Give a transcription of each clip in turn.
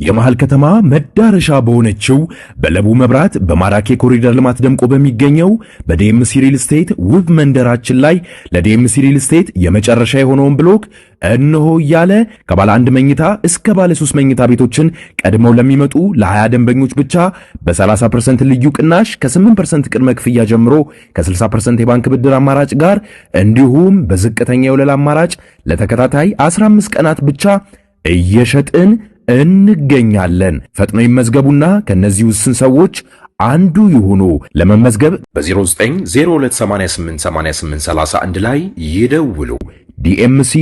የመሃል ከተማ መዳረሻ በሆነችው በለቡ መብራት በማራኪ ኮሪደር ልማት ደምቆ በሚገኘው በዲኤምሲ ሪል ስቴት ውብ መንደራችን ላይ ለዲኤምሲ ሪል ስቴት የመጨረሻ የሆነውን ብሎክ እነሆ እያለ ከባለ 1 መኝታ እስከ ባለ 3 መኝታ ቤቶችን ቀድመው ለሚመጡ ለ20 ደንበኞች ብቻ በ30% ልዩ ቅናሽ ከ8% ቅድመ ክፍያ ጀምሮ ከ60% የባንክ ብድር አማራጭ ጋር እንዲሁም በዝቅተኛ የወለል አማራጭ ለተከታታይ 15 ቀናት ብቻ እየሸጥን እንገኛለን። ፈጥነው ይመዝገቡና ከነዚህ ውስን ሰዎች አንዱ ይሁኑ። ለመመዝገብ በ0902888831 ላይ ይደውሉ። ዲኤምሲ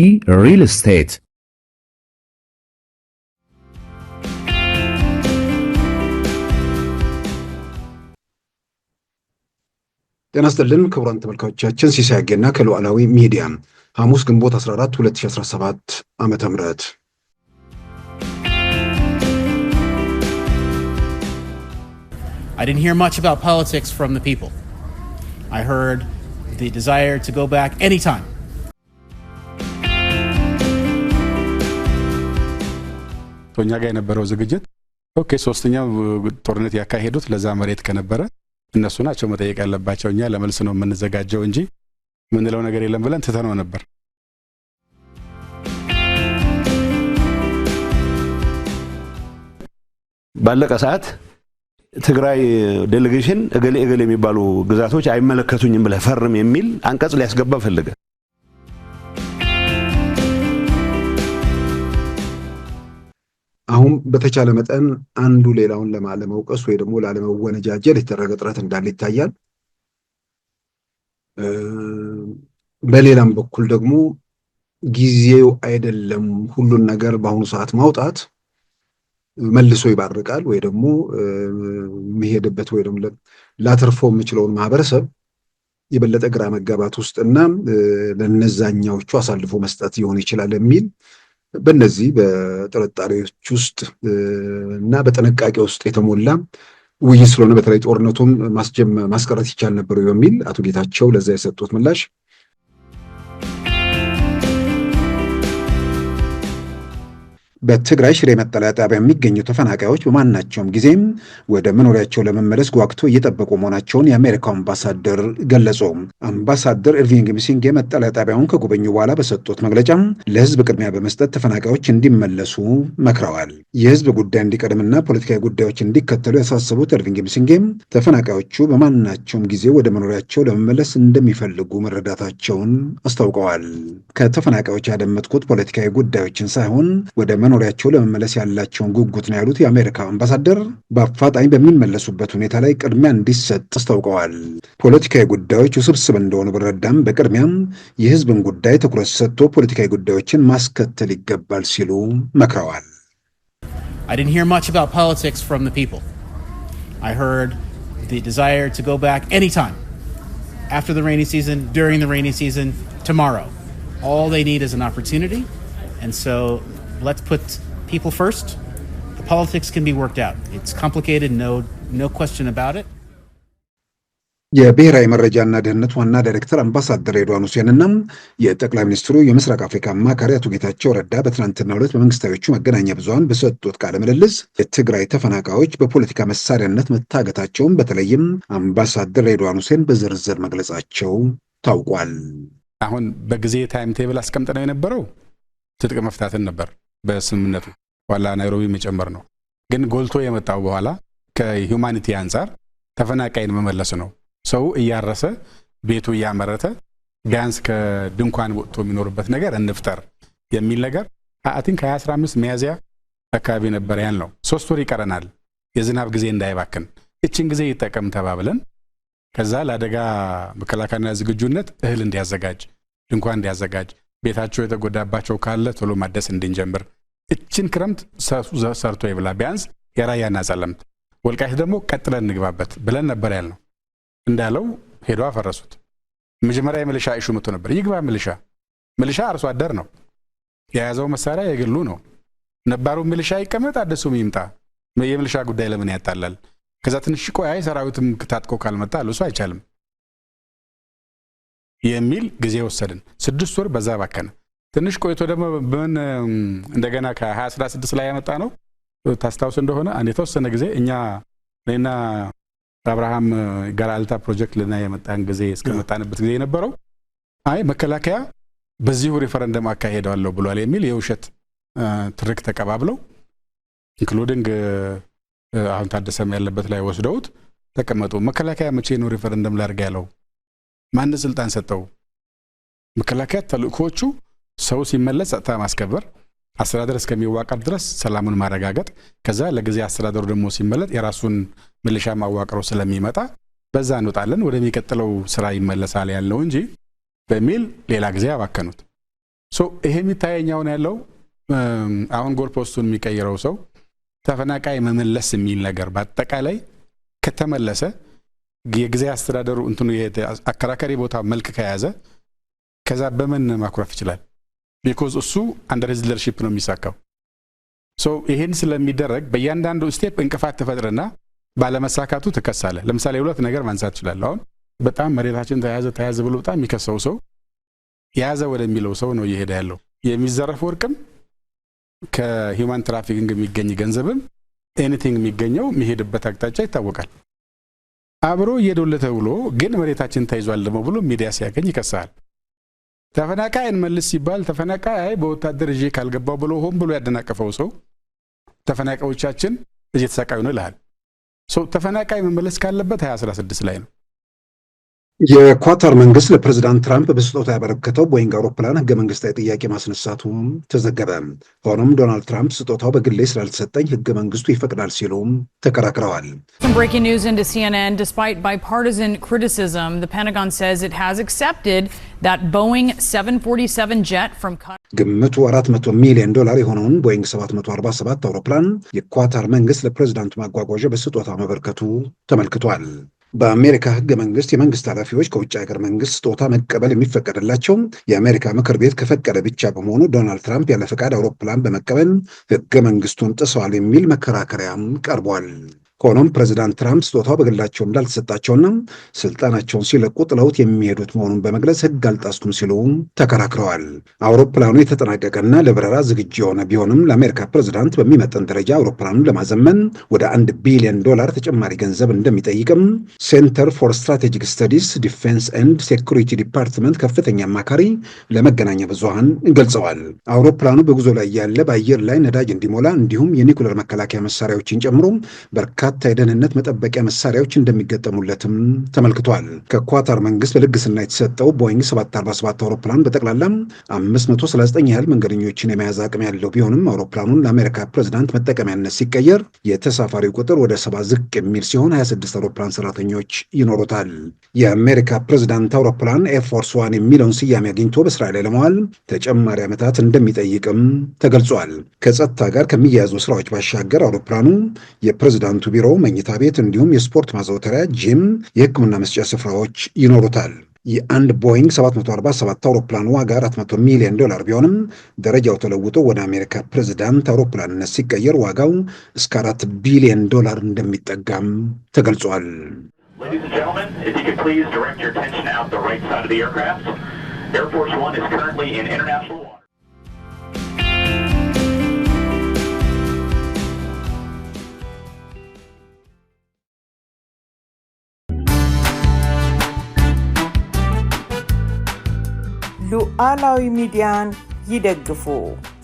ሪል ስቴት። ጤና ይስጥልን ክቡራን ተመልካቾቻችን፣ ሲሳይ አጌና ከሉዓላዊ ሚዲያ ሐሙስ ግንቦት 14 2017 ዓመተ ምህረት I didn't hear much about politics from the people. I heard the desire to go back anytime. ቶኛ ጋር የነበረው ዝግጅት ኦኬ፣ ሶስተኛው ጦርነት ያካሄዱት ለዛ መሬት ከነበረ እነሱ ናቸው መጠየቅ ያለባቸው። እኛ ለመልስ ነው የምንዘጋጀው እንጂ ምንለው ነገር የለም ብለን ትተነው ነበር። ባለቀ ሰዓት ትግራይ ዴሌጌሽን እገሌ የሚባሉ ግዛቶች አይመለከቱኝም ብለ ፈርም የሚል አንቀጽ ሊያስገባ ፈልገ። አሁን በተቻለ መጠን አንዱ ሌላውን ለማለመውቀስ ወይ ደግሞ ላለመወነጃጀል የተደረገ ጥረት እንዳለ ይታያል። በሌላም በኩል ደግሞ ጊዜው አይደለም ሁሉን ነገር በአሁኑ ሰዓት ማውጣት መልሶ ይባርቃል ወይ ደግሞ መሄድበት ወይ ደግሞ ላተርፎ የምችለውን ማህበረሰብ የበለጠ ግራ መጋባት ውስጥና ለነዛኛዎቹ አሳልፎ መስጠት ይሆን ይችላል የሚል በእነዚህ በጥርጣሬዎች ውስጥ እና በጥንቃቄ ውስጥ የተሞላ ውይይት ስለሆነ በተለይ ጦርነቱን ማስቀረት ይቻል ነበር የሚል አቶ ጌታቸው ለዛ የሰጡት ምላሽ በትግራይ ሽሬ መጠለያ ጣቢያ የሚገኙ ተፈናቃዮች በማናቸውም ጊዜም ወደ መኖሪያቸው ለመመለስ ጓግቶ እየጠበቁ መሆናቸውን የአሜሪካው አምባሳደር ገለጹ። አምባሳደር ኢርቪንግ ሚሲንጌ መጠለያ ጣቢያውን ከጎበኙ በኋላ በሰጡት መግለጫ ለሕዝብ ቅድሚያ በመስጠት ተፈናቃዮች እንዲመለሱ መክረዋል። የሕዝብ ጉዳይ እንዲቀድምና ፖለቲካዊ ጉዳዮች እንዲከተሉ ያሳሰቡት ኢርቪንግ ሚሲንጌ ተፈናቃዮቹ በማናቸውም ጊዜ ወደ መኖሪያቸው ለመመለስ እንደሚፈልጉ መረዳታቸውን አስታውቀዋል። ከተፈናቃዮች ያደመጥኩት ፖለቲካዊ ጉዳዮችን ሳይሆን ወደ መኖሪያቸው ለመመለስ ያላቸውን ጉጉት ነው ያሉት የአሜሪካው አምባሳደር በአፋጣኝ በሚመለሱበት ሁኔታ ላይ ቅድሚያ እንዲሰጥ አስታውቀዋል። ፖለቲካዊ ጉዳዮች ውስብስብ እንደሆኑ ብረዳም በቅድሚያም የህዝብን ጉዳይ ትኩረት ሰጥቶ ፖለቲካዊ ጉዳዮችን ማስከተል ይገባል ሲሉ መክረዋል። I didn't hear much about politics from the people. I heard the desire to go back anytime. After the rainy season, during the rainy season, tomorrow. All they need is an opportunity. And so let's put people first. The politics can be worked out. It's complicated, no question about it. የብሔራዊ መረጃና ደህንነት ዋና ዳይሬክተር አምባሳደር ሬድዋን ሁሴንና የጠቅላይ ሚኒስትሩ የምስራቅ አፍሪካ አማካሪ አቶ ጌታቸው ረዳ በትናንትናው ዕለት በመንግስታዊዎቹ መገናኛ ብዙሃን በሰጡት ቃለ ምልልስ የትግራይ ተፈናቃዮች በፖለቲካ መሳሪያነት መታገታቸውን በተለይም አምባሳደር ሬድዋን ሁሴን በዝርዝር መግለጻቸው ታውቋል። አሁን በጊዜ ታይም ቴብል አስቀምጠነው የነበረው ትጥቅ መፍታትን ነበር በስምምነቱ ዋላ ናይሮቢ መጨመር ነው። ግን ጎልቶ የመጣው በኋላ ከሂዩማኒቲ አንፃር ተፈናቃይን መመለስ ነው። ሰው እያረሰ ቤቱ እያመረተ ቢያንስ ከድንኳን ወጥቶ የሚኖርበት ነገር እንፍጠር የሚል ነገር አቲንክ 2015 ሚያዝያ አካባቢ ነበር ያልነው። 3 ወር ይቀረናል የዝናብ ጊዜ እንዳይባክን እቺን ጊዜ ይጠቀም ተባብለን ከዛ ለአደጋ መከላከልና ዝግጁነት እህል እንዲያዘጋጅ ድንኳን እንዲያዘጋጅ ቤታቸው የተጎዳባቸው ካለ ቶሎ ማደስ እንድንጀምር እቺን ክረምት ሰርቶ ይብላ ቢያንስ የራያና ጸለምት ወልቃይት ደግሞ ቀጥለን እንግባበት ብለን ነበር ያልነው። እንዳለው ሄዶ አፈረሱት። መጀመሪያ የሚሊሻ ኢሹ መጥቶ ነበር። ይግባ ሚሊሻ አርሶ አደር ነው የያዘው መሳሪያ የግሉ ነው። ነባሩ ሚሊሻ ይቀመጥ አደሱም ይምጣ የሚሊሻ ጉዳይ ለምን ያጣላል? ከዛ ትንሽ ቆይ ሰራዊትም ታጥቆ ካልመጣ ለሱ አይቻልም የሚል ጊዜ ወሰድን። 6 ወር በዛ ባከነ። ትንሽ ቆይቶ ደግሞ እንደገና ከ2016 ላይ ያመጣ ነው ታስታውስ እንደሆነ አንድ የተወሰነ ጊዜ እኛ ለና አብርሃም ጋራልታ ፕሮጀክት ለና የመጣን ጊዜ እስከመጣንበት ጊዜ የነበረው አይ መከላከያ በዚሁ ሪፈረንደም አካሄደዋለሁ ብሏል የሚል የውሸት ትርክ ተቀባብለው ኢንክሉዲንግ አሁን ታደሰም ያለበት ላይ ወስደውት ተቀመጡ። መከላከያ መቼ ነው ሪፈረንደም ላርጋ ያለው? ማን ስልጣን ሰጠው? መከላከያ ተልእኮቹ ሰው ሲመለስ ጸጥታ ማስከበር፣ አስተዳደር እስከሚዋቀር ድረስ ሰላሙን ማረጋገጥ፣ ከዛ ለጊዜ አስተዳደሩ ደግሞ ሲመለጥ የራሱን ሚሊሻ ማዋቀሩ ስለሚመጣ በዛ እንወጣለን ወደሚቀጥለው ስራ ይመለሳል ያለው እንጂ በሚል ሌላ ጊዜ አባከኑት። ይሄ የሚታየኛውን ያለው አሁን ጎልፖስቱን የሚቀይረው ሰው ተፈናቃይ መመለስ የሚል ነገር በአጠቃላይ ከተመለሰ የጊዜ አስተዳደሩ እንትኑ አከራካሪ ቦታ መልክ ከያዘ ከዛ በምን ማኩረፍ ይችላል? ቢኮዝ እሱ አንደር ሂዝ ሊደርሺፕ ነው የሚሳካው። ይሄን ስለሚደረግ በእያንዳንዱ ስቴፕ እንቅፋት ተፈጥረና ባለመሳካቱ ተከሳለ። ለምሳሌ ሁለት ነገር ማንሳት ይችላል። አሁን በጣም መሬታችን ተያዘ ብሎ በጣም የሚከሰው ሰው ያዘ ወደሚለው ሰው ነው እየሄደ ያለው። የሚዘረፍ ወርቅም ከሂውማን ትራፊኪንግ የሚገኝ ገንዘብም ኤኒቲንግ የሚገኘው የሚሄድበት አቅጣጫ ይታወቃል። አብሮ እየዶለተ ብሎ ግን መሬታችን ተይዟል ደግሞ ብሎ ሚዲያ ሲያገኝ ይከሳል። ተፈናቃይ እንመልስ ሲባል ተፈናቃይ በወታደር እጄ ካልገባው ብሎ ሆን ብሎ ያደናቀፈው ሰው ተፈናቃዮቻችን እየተሰቃዩ ነው ይላል። ተፈናቃይ መመለስ ካለበት 2016 ላይ ነው። የኳታር መንግስት ለፕሬዝዳንት ትራምፕ በስጦታ ያበረከተው ቦይንግ አውሮፕላን ህገ መንግስታዊ ጥያቄ ማስነሳቱ ተዘገበ። ሆኖም ዶናልድ ትራምፕ ስጦታው በግሌ ስላልተሰጠኝ ህገ መንግስቱ ይፈቅዳል ሲሉም ተከራክረዋል። Some breaking news into CNN. Despite bipartisan criticism, the Pentagon says it has accepted that Boeing 747 jet from Qatar. ግምቱ $400 ሚሊዮን የሆነውን ቦይንግ 747 አውሮፕላን የኳታር መንግስት ለፕሬዝዳንቱ ማጓጓዣ በስጦታ ማበርከቱ ተመልክቷል። በአሜሪካ ህገ መንግስት የመንግስት ኃላፊዎች ከውጭ ሀገር መንግስት ስጦታ መቀበል የሚፈቀድላቸው የአሜሪካ ምክር ቤት ከፈቀደ ብቻ በመሆኑ ዶናልድ ትራምፕ ያለ ፈቃድ አውሮፕላን በመቀበል ህገ መንግስቱን ጥሰዋል የሚል መከራከሪያም ቀርቧል። ሆኖም ፕሬዝዳንት ትራምፕ ስጦታው በግላቸው እንዳልተሰጣቸውና ስልጣናቸውን ሲለቁ ጥለውት የሚሄዱት መሆኑን በመግለጽ ህግ አልጣስኩም ሲሉ ተከራክረዋል። አውሮፕላኑ የተጠናቀቀና ለበረራ ዝግጁ የሆነ ቢሆንም ለአሜሪካ ፕሬዝዳንት በሚመጠን ደረጃ አውሮፕላኑን ለማዘመን ወደ $1 ቢሊዮን ተጨማሪ ገንዘብ እንደሚጠይቅም ሴንተር ፎር ስትራቴጂክ ስተዲስ ዲፌንስ ኤንድ ሴኩሪቲ ዲፓርትመንት ከፍተኛ አማካሪ ለመገናኛ ብዙሃን ገልጸዋል። አውሮፕላኑ በጉዞ ላይ ያለ በአየር ላይ ነዳጅ እንዲሞላ እንዲሁም የኒኩለር መከላከያ መሳሪያዎችን ጨምሮ በርካታ የደህንነት መጠበቂያ መሳሪያዎች እንደሚገጠሙለትም ተመልክቷል። ከኳታር መንግስት በልግስና የተሰጠው ቦይንግ 747 አውሮፕላን በጠቅላላ 539 ያህል መንገደኞችን የመያዝ አቅም ያለው ቢሆንም አውሮፕላኑን ለአሜሪካ ፕሬዝዳንት መጠቀሚያነት ሲቀየር የተሳፋሪው ቁጥር ወደ 70 ዝቅ የሚል ሲሆን 26 አውሮፕላን ሰራተኞች ይኖሩታል። የአሜሪካ ፕሬዝዳንት አውሮፕላን ኤርፎርስ ዋን የሚለውን ስያሜ አግኝቶ በስራ ላይ ለመዋል ተጨማሪ ዓመታት እንደሚጠይቅም ተገልጿል። ከጸጥታ ጋር ከሚያያዙ ስራዎች ባሻገር አውሮፕላኑ የፕሬዝዳንቱ ቢሮ፣ መኝታ ቤት እንዲሁም የስፖርት ማዘውተሪያ፣ ጂም፣ የሕክምና መስጫ ስፍራዎች ይኖሩታል። የአንድ ቦይንግ 747 አውሮፕላን ዋጋ $400 ሚሊዮን ቢሆንም ደረጃው ተለውጦ ወደ አሜሪካ ፕሬዝዳንት አውሮፕላንነት ሲቀየር ዋጋው እስከ $4 ቢሊዮን እንደሚጠጋም ተገልጿል። Ladies and gentlemen, if you could please direct your attention out the right side of the aircraft. Air Force One is currently in international water. ሉዓላዊ ሚዲያን ይደግፉ።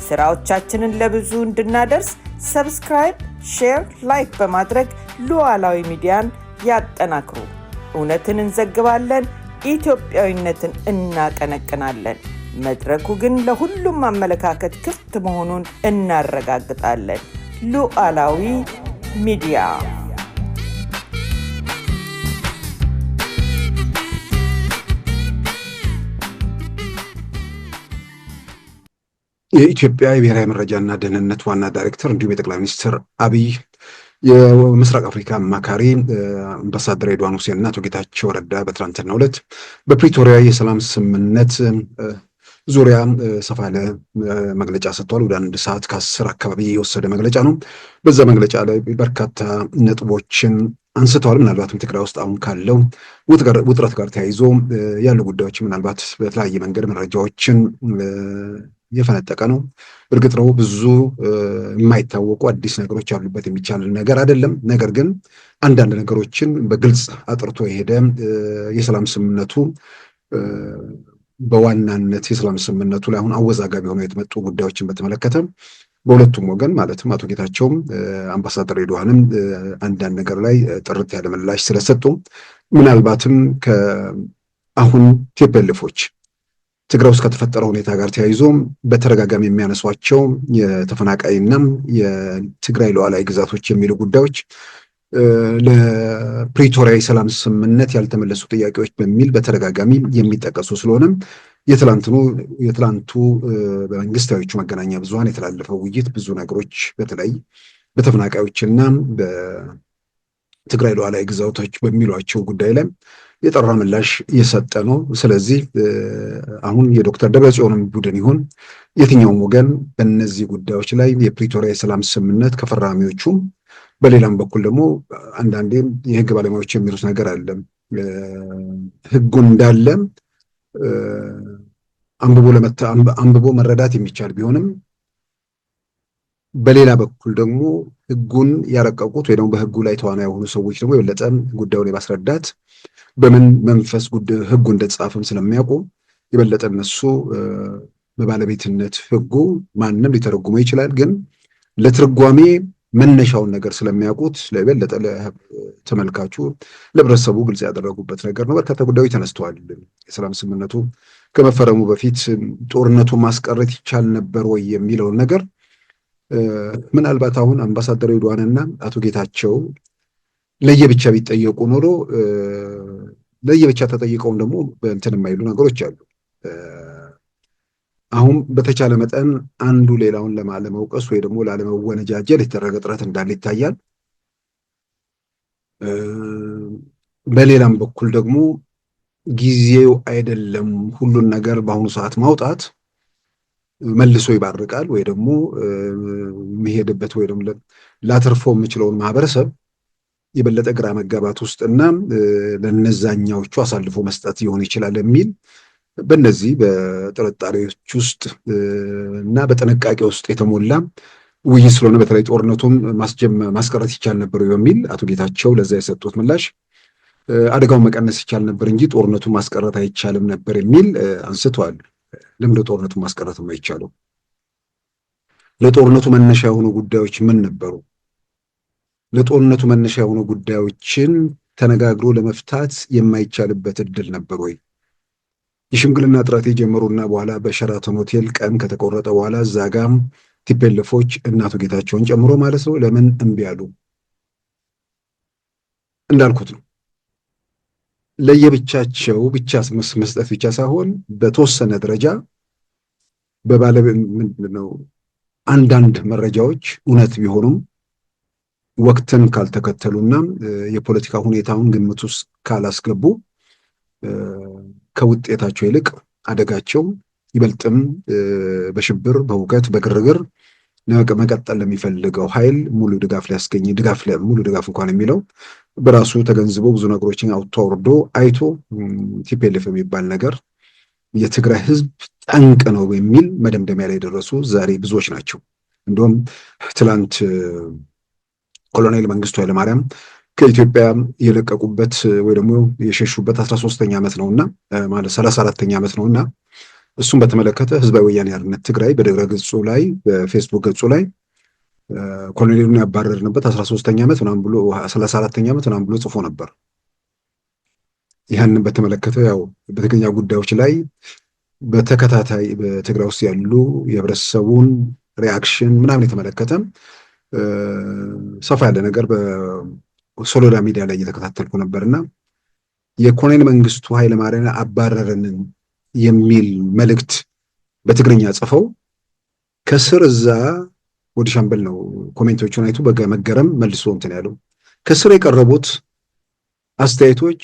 ስራዎቻችንን ለብዙ እንድናደርስ ሰብስክራይብ፣ ሼር፣ ላይክ በማድረግ ሉዓላዊ ሚዲያን ያጠናክሩ። እውነትን እንዘግባለን፣ ኢትዮጵያዊነትን እናቀነቅናለን። መድረኩ ግን ለሁሉም አመለካከት ክፍት መሆኑን እናረጋግጣለን። ሉዓላዊ ሚዲያ የኢትዮጵያ የብሔራዊ መረጃና ደህንነት ዋና ዳይሬክተር እንዲሁም የጠቅላይ ሚኒስትር አብይ የምስራቅ አፍሪካ አማካሪ አምባሳደር ሬድዋን ሁሴን እና አቶ ጌታቸው ረዳ በትናንትናው ዕለት በፕሪቶሪያ የሰላም ስምምነት ዙሪያ ሰፋ ያለ መግለጫ ሰጥተዋል። ወደ 1 ሰዓት ከ10 አካባቢ የወሰደ መግለጫ ነው። በዛ መግለጫ ላይ በርካታ ነጥቦችን አንስተዋል። ምናልባትም ትግራይ ውስጥ አሁን ካለው ውጥረት ጋር ተያይዞ ያሉ ጉዳዮች ምናልባት በተለያየ መንገድ መረጃዎችን የፈነጠቀ ነው። እርግጥ ነው ብዙ የማይታወቁ አዲስ ነገሮች ያሉበት የሚቻል ነገር አይደለም። ነገር ግን አንዳንድ ነገሮችን በግልጽ አጥርቶ የሄደ የሰላም ስምምነቱ በዋናነት የሰላም ስምምነቱ ላይ አሁን አወዛጋቢ ሆነው የተመጡ ጉዳዮችን በተመለከተ በሁለቱም ወገን ማለትም አቶ ጌታቸውም አምባሳደር ሬድዋንም አንዳንድ ነገር ላይ ጥርት ያለ ምላሽ ስለሰጡ ምናልባትም አሁን ቲፒኤልኤፎች ትግራይ ውስጥ ከተፈጠረው ሁኔታ ጋር ተያይዞ በተደጋጋሚ የሚያነሷቸው የተፈናቃይና የትግራይ ሉዓላዊ ግዛቶች የሚሉ ጉዳዮች ለፕሪቶሪያ የሰላም ስምምነት ያልተመለሱ ጥያቄዎች በሚል በተደጋጋሚ የሚጠቀሱ ስለሆነ የትላንቱ በመንግስታዊዎቹ መገናኛ ብዙሃን የተላለፈው ውይይት ብዙ ነገሮች በተለይ በተፈናቃዮችና በትግራይ ሉዓላዊ ግዛቶች በሚሏቸው ጉዳይ ላይ የጠራ ምላሽ የሰጠ ነው። ስለዚህ አሁን የዶክተር ደብረጽዮንም ቡድን ይሁን የትኛውም ወገን በእነዚህ ጉዳዮች ላይ የፕሪቶሪያ የሰላም ስምምነት ከፈራሚዎቹ በሌላም በኩል ደግሞ አንዳንዴ የህግ ባለሙያዎች የሚሉት ነገር አለ። ህጉ እንዳለ አንብቦ መረዳት የሚቻል ቢሆንም በሌላ በኩል ደግሞ ህጉን ያረቀቁት ወይ ደግሞ በህጉ ላይ ተዋናይ የሆኑ ሰዎች ደግሞ የበለጠ ጉዳዩን የማስረዳት በምን መንፈስ ህጉ እንደተጻፈም ስለሚያውቁ የበለጠ እነሱ በባለቤትነት ህጉ ማንም ሊተረጉመው ይችላል፣ ግን ለትርጓሜ መነሻውን ነገር ስለሚያውቁት ለበለጠ ለተመልካቹ ለህብረተሰቡ ግልጽ ያደረጉበት ነገር ነው። በርካታ ጉዳዮች ተነስተዋል። የሰላም ስምምነቱ ከመፈረሙ በፊት ጦርነቱን ማስቀረት ይቻል ነበር ወይ የሚለውን ነገር ምናልባት አሁን አምባሳደር ሬድዋንና አቶ ጌታቸው ለየብቻ ቢጠየቁ ኖሮ ለየብቻ ተጠይቀውም ደግሞ እንትን የማይሉ ነገሮች አሉ። አሁን በተቻለ መጠን አንዱ ሌላውን ለማለመውቀስ ወይ ደግሞ ላለመወነጃጀል የተደረገ ጥረት እንዳለ ይታያል። በሌላም በኩል ደግሞ ጊዜው አይደለም ሁሉን ነገር በአሁኑ ሰዓት ማውጣት መልሶ ይባርቃል ወይ ደግሞ የሚሄድበት ወይ ደግሞ ላተርፎ የምችለውን ማህበረሰብ የበለጠ ግራ መጋባት ውስጥና ለነዛኛዎቹ አሳልፎ መስጠት ይሆን ይችላል የሚል በእነዚህ በጥርጣሬዎች ውስጥ እና በጥንቃቄ ውስጥ የተሞላ ውይይት ስለሆነ በተለይ ጦርነቱን ማስቀረት ይቻል ነበር በሚል አቶ ጌታቸው ለዛ የሰጡት ምላሽ አደጋውን መቀነስ ይቻል ነበር እንጂ ጦርነቱን ማስቀረት አይቻልም ነበር የሚል አንስተዋል። ለምን ጦርነቱን ማስቀረት የማይቻለው? ለጦርነቱ መነሻ የሆኑ ጉዳዮች ምን ነበሩ? ለጦርነቱ መነሻ የሆኑ ጉዳዮችን ተነጋግሮ ለመፍታት የማይቻልበት እድል ነበር ወይ? የሽምግልና ጥረት የጀመሩና በኋላ በሸራተን ሆቴል ቀን ከተቆረጠ በኋላ ዛጋም ቲፒኤልኤፎች እና አቶ ጌታቸውን ጨምሮ ማለት ነው ለምን እምቢ አሉ? እንዳልኩት ነው ለየብቻቸው ብቻ መስጠት ብቻ ሳይሆን በተወሰነ ደረጃ ምንድነው አንዳንድ መረጃዎች እውነት ቢሆኑም ወቅትን ካልተከተሉና የፖለቲካ ሁኔታውን ግምት ውስጥ ካላስገቡ ከውጤታቸው ይልቅ አደጋቸው ይበልጥም በሽብር በሁከት በግርግር መቀጠል ለሚፈልገው ኃይል ሙሉ ድጋፍ ሊያስገኝ ሙሉ ድጋፍ እንኳን የሚለው በራሱ ተገንዝቦ ብዙ ነገሮችን አውጥቶ አውርዶ አይቶ ቲፒኤልኤፍ የሚባል ነገር የትግራይ ህዝብ ጠንቅ ነው የሚል መደምደሚያ ላይ የደረሱ ዛሬ ብዙዎች ናቸው። እንደውም ትላንት ኮሎኔል መንግስቱ ኃይለማርያም ከኢትዮጵያ የለቀቁበት ወይ ደግሞ የሸሹበት 13ኛ ዓመት ነውና ማለት 34ኛ ዓመት ነውና እሱም በተመለከተ ህዝባዊ ወያኔ ሓርነት ትግራይ በድረ ገጹ ላይ በፌስቡክ ገጹ ላይ ኮሎኔሉን ያባረርንበት 13ኛ ዓመት ምናምን ብሎ 34ኛ ዓመት ምናምን ብሎ ጽፎ ነበር። ይህንን በተመለከተ ያው በትግርኛ ጉዳዮች ላይ በተከታታይ በትግራይ ውስጥ ያሉ የህብረተሰቡን ሪአክሽን ምናምን የተመለከተ ሰፋ ያለ ነገር በሶሎዳ ሚዲያ ላይ እየተከታተልኩ ነበርና የኮሎኔል መንግስቱ ኃይለማርያም አባረረንን የሚል መልእክት በትግርኛ ጽፈው ከስር እዛ ወዲ ሻምበል ነው ኮሜንቶቹን አይቶ በመገረም መልሶ እንትን ያለው ከስር የቀረቡት አስተያየቶች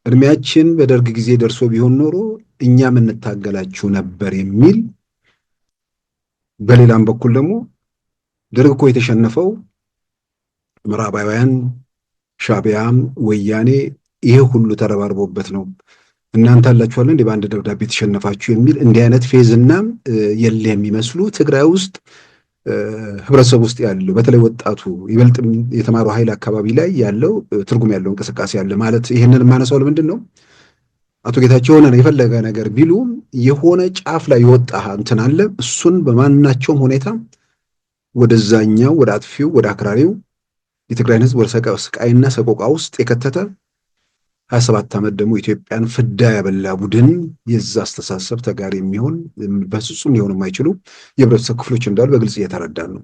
እድሜያችን በደርግ ጊዜ ደርሶ ቢሆን ኖሮ እኛም እንታገላችሁ ነበር የሚል፣ በሌላም በኩል ደግሞ ደርግ እኮ የተሸነፈው ምዕራባውያን ሻዕቢያም ወያኔ ይሄ ሁሉ ተረባርቦበት ነው፣ እናንተ አላችኋል እንዴ በአንድ ደብዳቤ ተሸነፋችሁ የሚል እንዲህ አይነት ፌዝና የለ የሚመስሉ ትግራይ ውስጥ ህብረተሰብ ውስጥ ያለው በተለይ ወጣቱ ይበልጥ የተማረው ኃይል አካባቢ ላይ ያለው ትርጉም ያለው እንቅስቃሴ ያለ ማለት ይሄንን ማነሳው ለምንድን ነው? አቶ ጌታቸው የሆነ የፈለገ ነገር ቢሉ የሆነ ጫፍ ላይ የወጣ እንትን አለ። እሱን በማናቸውም ሁኔታ ወደዛኛው ወደ አጥፊው ወደ አክራሪው የትግራይን ህዝብ ወደ ስቃይና ሰቆቃ ውስጥ የከተተ 27 ዓመት ደግሞ ኢትዮጵያን ፍዳ ያበላ ቡድን የዛ አስተሳሰብ ተጋሪ የሚሆን በፍጹም ሊሆን የማይችሉ የህብረተሰብ ክፍሎች እንዳሉ በግልጽ እየተረዳን ነው።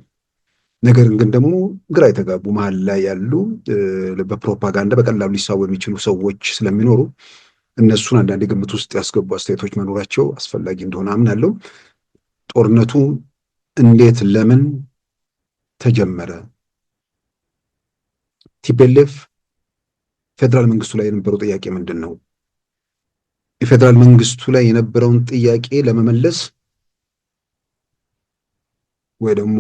ነገር ግን ደግሞ ግራ የተጋቡ መሀል ላይ ያሉ በፕሮፓጋንዳ በቀላሉ ሊሳቡ የሚችሉ ሰዎች ስለሚኖሩ እነሱን አንዳንድ ግምት ውስጥ ያስገቡ አስተያየቶች መኖራቸው አስፈላጊ እንደሆነ አምናለሁ። ጦርነቱ እንዴት ለምን ተጀመረ? ቲፒኤልኤፍ ፌደራል መንግስቱ ላይ የነበረው ጥያቄ ምንድን ነው? የፌደራል መንግስቱ ላይ የነበረውን ጥያቄ ለመመለስ ወይ ደግሞ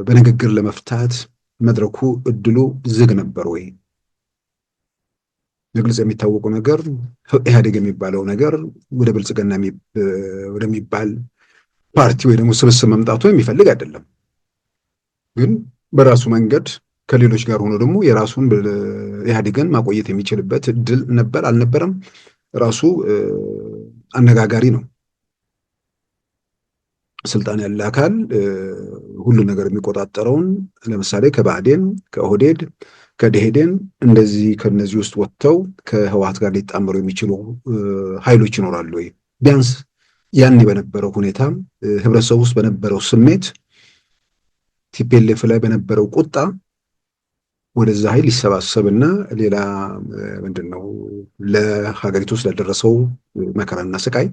በንግግር ለመፍታት መድረኩ እድሉ ዝግ ነበር ወይ? በግልጽ የሚታወቁ ነገር ኢህአዴግ የሚባለው ነገር ወደ ብልጽግና ወደሚባል ፓርቲ ወይ ደግሞ ስብስብ መምጣቱ የሚፈልግ አይደለም። ግን በራሱ መንገድ ከሌሎች ጋር ሆኖ ደግሞ የራሱን ኢህአዴግን ማቆየት የሚችልበት እድል ነበር አልነበረም? ራሱ አነጋጋሪ ነው። ስልጣን ያለ አካል ሁሉ ነገር የሚቆጣጠረውን ለምሳሌ ከባዕዴን፣ ከኦህዴድ፣ ከደኢህዴን እንደዚህ ከነዚህ ውስጥ ወጥተው ከህወሓት ጋር ሊጣመሩ የሚችሉ ኃይሎች ይኖራሉ ወይ? ቢያንስ ያኔ በነበረው ሁኔታ ህብረተሰቡ ውስጥ በነበረው ስሜት ቲፒኤልኤፍ ላይ በነበረው ቁጣ ወደዛ ኃይል ሊሰባሰብና ሌላ ምንድነው ለሀገሪቱ ስለደረሰው መከራና ስቃይ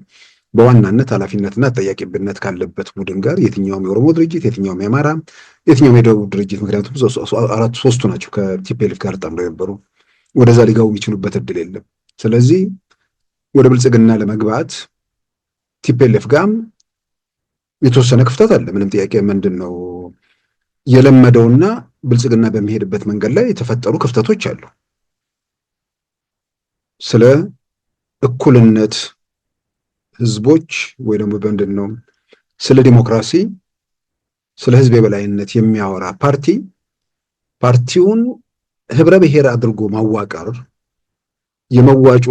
በዋናነት ኃላፊነትና ተጠያቂነት ካለበት ቡድን ጋር የትኛውም የኦሮሞ ድርጅት፣ የትኛውም የአማራ፣ የትኛውም የደቡብ ድርጅት ምክንያቱም ሶስቱ ናቸው ከቲፒኤልኤፍ ጋር ጣምረው የነበሩ ወደዛ ሊገቡ የሚችሉበት እድል የለም። ስለዚህ ወደ ብልጽግና ለመግባት ቲፒኤልኤፍ ጋር የተወሰነ ክፍተት አለ። ምንም ጥያቄ ምንድነው የለመደውና ብልጽግና በሚሄድበት መንገድ ላይ የተፈጠሩ ክፍተቶች አሉ። ስለ እኩልነት ህዝቦች ወይ ደግሞ ምንድነው ስለ ዲሞክራሲ ስለ ህዝብ የበላይነት የሚያወራ ፓርቲውን ህብረ ብሔር አድርጎ ማዋቀር የመዋጮ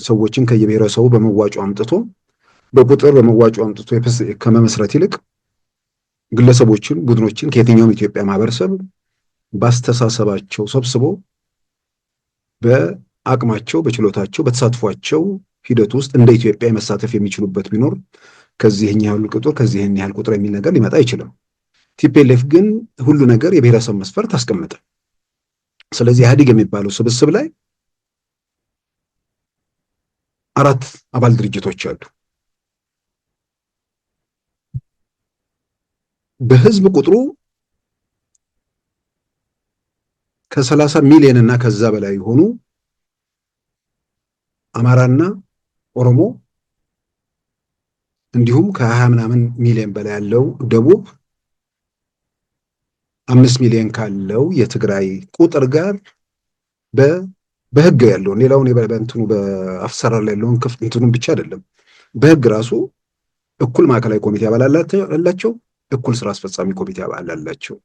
ሰዎችን ከየብሔረሰቡ በመዋጮ አምጥቶ በቁጥር በመዋጮ አምጥቶ ከመመስረት ይልቅ ግለሰቦችን፣ ቡድኖችን ከየትኛውም ኢትዮጵያ ማህበረሰብ ባስተሳሰባቸው ሰብስቦ በአቅማቸው፣ በችሎታቸው፣ በተሳትፏቸው ሂደት ውስጥ እንደ ኢትዮጵያ መሳተፍ የሚችሉበት ቢኖር ከዚህኛ ያህል ቁጥር ከዚህኛ ያህል ቁጥር የሚል ነገር ሊመጣ አይችልም። ቲፒኤልኤፍ ግን ሁሉ ነገር የብሔረሰብ መስፈርት አስቀመጠ። ስለዚህ ኢህአዴግ የሚባለው ስብስብ ላይ 4 አባል ድርጅቶች አሉ። በህዝብ ቁጥሩ ከ30 ሚሊዮን እና ከዛ በላይ የሆኑ አማራና ኦሮሞ እንዲሁም ከ20 ምናምን ሚሊዮን በላይ ያለው ደቡብ 5 ሚሊዮን ካለው የትግራይ ቁጥር ጋር በህግ ያለውን ሌላውን በእንትኑ በአፍሰራር ላይ ያለውን ክፍት እንትኑን ብቻ አይደለም በህግ ራሱ እኩል ማዕከላዊ ኮሚቴ አባል አላቸው፣ እኩል ስራ አስፈጻሚ ኮሚቴ አባል አላቸው።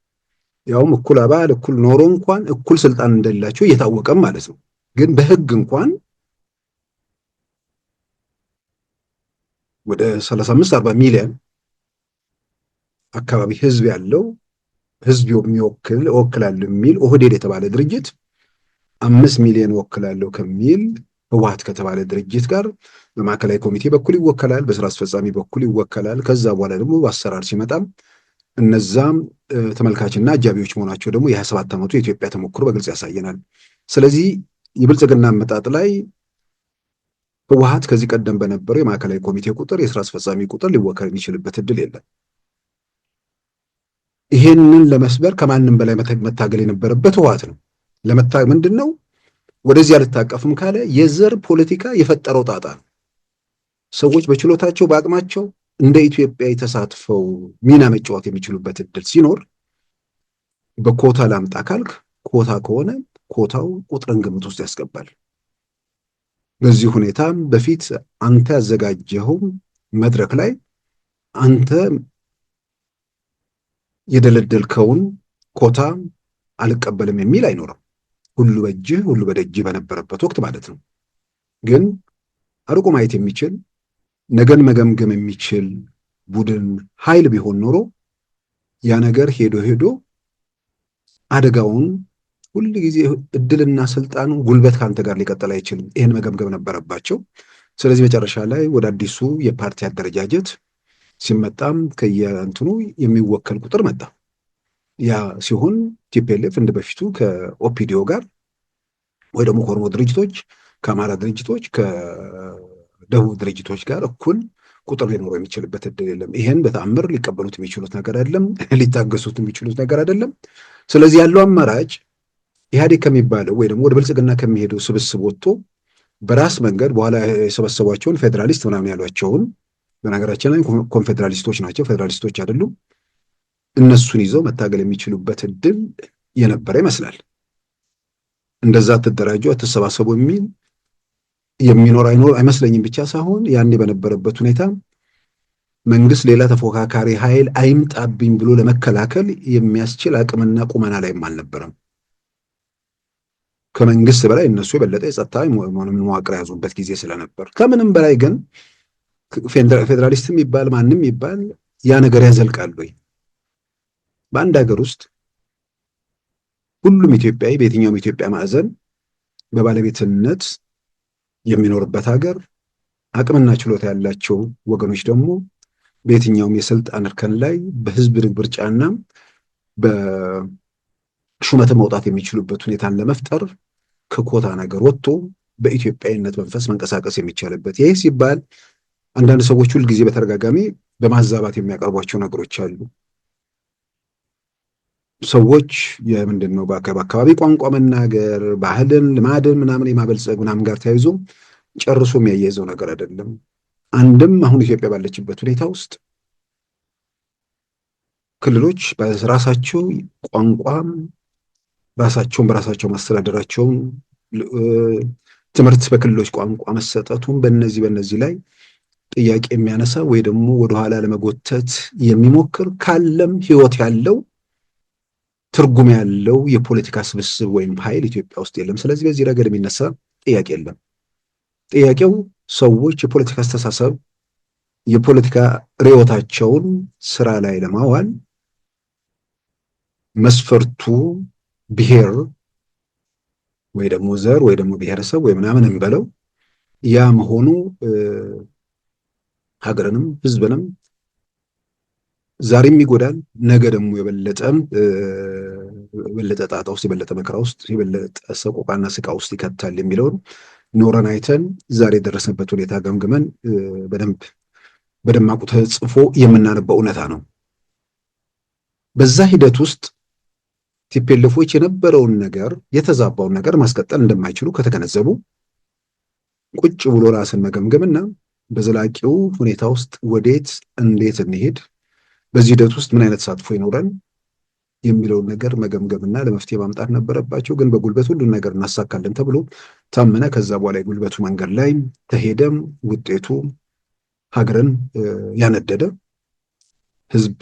ያውም እኩል አባል እኩል ኖሮ እንኳን እኩል ስልጣን እንደሌላቸው እየታወቀም ማለት ነው። ግን በህግ እንኳን ወደ 35-40 ሚሊዮን አካባቢ ህዝብ ያለው ህዝብ እወክላለሁ የሚል ኦህዴድ የተባለ ድርጅት 5 ሚሊዮን እወክላለሁ ከሚል ህወሓት ከተባለ ድርጅት ጋር በማዕከላዊ ኮሚቴ በኩል ይወከላል፣ በስራ አስፈጻሚ በኩል ይወከላል። ከዛ በኋላ ደግሞ በአሰራር ሲመጣም እነዛም ተመልካችና አጃቢዎች መሆናቸው ደግሞ የ27 ዓመቱ የኢትዮጵያ ተሞክሮ በግልጽ ያሳየናል። ስለዚህ የብልጽግና አመጣጥ ላይ ህወሓት ከዚህ ቀደም በነበረው የማዕከላዊ ኮሚቴ ቁጥር የስራ አስፈጻሚ ቁጥር ሊወከል የሚችልበት እድል የለም። ይሄንን ለመስበር ከማንም በላይ መታገል የነበረበት ህወሓት ነው። ምንድነው ወደዚህ አልታቀፍም ካለ የዘር ፖለቲካ የፈጠረው ጣጣ ነው። ሰዎች በችሎታቸው በአቅማቸው እንደ ኢትዮጵያ የተሳትፈው ሚና መጫወት የሚችሉበት እድል ሲኖር በኮታ ላምጣ ካልክ ኮታ ከሆነ ኮታው ቁጥርን ግምት ውስጥ ያስገባል። በዚህ ሁኔታ በፊት አንተ ያዘጋጀኸው መድረክ ላይ አንተ የደለደልከውን ኮታ አልቀበልም የሚል አይኖርም። ሁሉ በእጅህ ሁሉ በደጅህ በነበረበት ወቅት ማለት ነው። ግን አርቆ ማየት የሚችል ነገን መገምገም የሚችል ቡድን ኃይል ቢሆን ኖሮ ያ ነገር ሄዶ አደጋውን ሁሉ ጊዜ እድልና ስልጣኑ ጉልበት ካንተ ጋር ሊቀጥል አይችልም። ይሄን መገምገም ነበረባቸው። ስለዚህ መጨረሻ ላይ ወደ አዲሱ የፓርቲ አደረጃጀት ሲመጣም ከየእንትኑ የሚወከል ቁጥር መጣ። ያ ሲሆን ቲፒኤልኤፍ እንደ በፊቱ ከኦፒዲዮ ጋር ወይ ደግሞ ከኦሮሞ ድርጅቶች፣ ከአማራ ድርጅቶች፣ ከደቡብ ድርጅቶች ጋር እኩል ቁጥር ሊኖረው የሚችልበት እድል የለም። ይሄን በተአምር ሊቀበሉት የሚችሉት ነገር አይደለም፣ ሊታገሱት የሚችሉት ነገር አይደለም። ስለዚህ ያለው አማራጭ ኢህአዴግ ከሚባለው ወይ ደግሞ ወደ ብልጽግና ከሚሄደው ስብስብ ወጥቶ በራስ መንገድ በኋላ የሰበሰቧቸውን ፌዴራሊስት ምናምን ያሏቸውን በነገራችን ላይ ኮንፌዴራሊስቶች ናቸው፣ ፌዴራሊስቶች አይደሉም። እነሱን ይዘው መታገል የሚችሉበት እድል የነበረ ይመስላል። እንደዛ አትደራጁ አትሰባሰቡ የሚል የሚኖር አይመስለኝም ብቻ ሳይሆን ያኔ በነበረበት ሁኔታ መንግስት ሌላ ተፎካካሪ ኃይል አይምጣብኝ ብሎ ለመከላከል የሚያስችል አቅምና ቁመና ላይም አልነበረም። ከመንግስት በላይ እነሱ የበለጠ የጸጥታ መዋቅር ያዙበት ጊዜ ስለነበር፣ ከምንም በላይ ግን ፌዴራሊስትም ይባል ማንም ይባል ያ ነገር ያዘልቃል ወይ? በአንድ ሀገር ውስጥ ሁሉም ኢትዮጵያዊ በየትኛውም ኢትዮጵያ ማዕዘን በባለቤትነት የሚኖርበት ሀገር፣ አቅምና ችሎታ ያላቸው ወገኖች ደግሞ በየትኛውም የስልጣን እርከን ላይ በህዝብ ምርጫና በሹመት መውጣት የሚችሉበት ሁኔታን ለመፍጠር ከኮታ ነገር ወጥቶ በኢትዮጵያዊነት መንፈስ መንቀሳቀስ የሚቻልበት። ይህ ሲባል አንዳንድ ሰዎች ሁል ጊዜ በተደጋጋሚ በማዛባት የሚያቀርቧቸው ነገሮች አሉ። ሰዎች የምንድን ነው በአካባቢ ቋንቋ መናገር ባህልን ልማድን ምናምን የማበልጸግ ምናምን ጋር ተያይዞ ጨርሶ የሚያያይዘው ነገር አይደለም። አንድም አሁን ኢትዮጵያ ባለችበት ሁኔታ ውስጥ ክልሎች በራሳቸው ቋንቋ ራሳቸውን በራሳቸው ማስተዳደራቸውን፣ ትምህርት በክልሎች ቋንቋ መሰጠቱን በእነዚህ ላይ ጥያቄ የሚያነሳ ወይ ደግሞ ወደኋላ ለመጎተት የሚሞክር ካለም ህይወት ያለው ትርጉም ያለው የፖለቲካ ስብስብ ወይም ኃይል ኢትዮጵያ ውስጥ የለም። ስለዚህ በዚህ ረገድ የሚነሳ ጥያቄ የለም። ጥያቄው ሰዎች የፖለቲካ አስተሳሰብ የፖለቲካ ርዕዮታቸውን ስራ ላይ ለማዋል መስፈርቱ ብሔር ወይ ደግሞ ዘር ወይ ደግሞ ብሔረሰብ ወይ ምናምን እንበለው ያ መሆኑ ሀገርንም ህዝብንም ዛሬም ይጎዳል፣ ነገ ደግሞ የበለጠ ጣጣ ውስጥ የበለጠ መከራ ውስጥ የበለጠ ሰቆቃና ስቃ ውስጥ ይከታል የሚለውን ኖረን አይተን ዛሬ የደረስንበት ሁኔታ ገምግመን በደማቁ ተጽፎ የምናነበው እውነታ ነው። በዛ ሂደት ውስጥ ቲፒኤልኤፎች የነበረውን ነገር የተዛባውን ነገር ማስቀጠል እንደማይችሉ ከተገነዘቡ ቁጭ ብሎ ራስን መገምገምና በዘላቂው ሁኔታ ውስጥ ወዴት እንዴት እንሄድ፣ በዚህ ሂደት ውስጥ ምን አይነት ተሳትፎ ይኖረን የሚለውን ነገር መገምገምና ለመፍትሄ ማምጣት ነበረባቸው። ግን በጉልበት ሁሉን ነገር እናሳካለን ተብሎ ታመነ። ከዛ በኋላ የጉልበቱ መንገድ ላይ ተሄደም ውጤቱ ሀገርን ያነደደ የህዝብ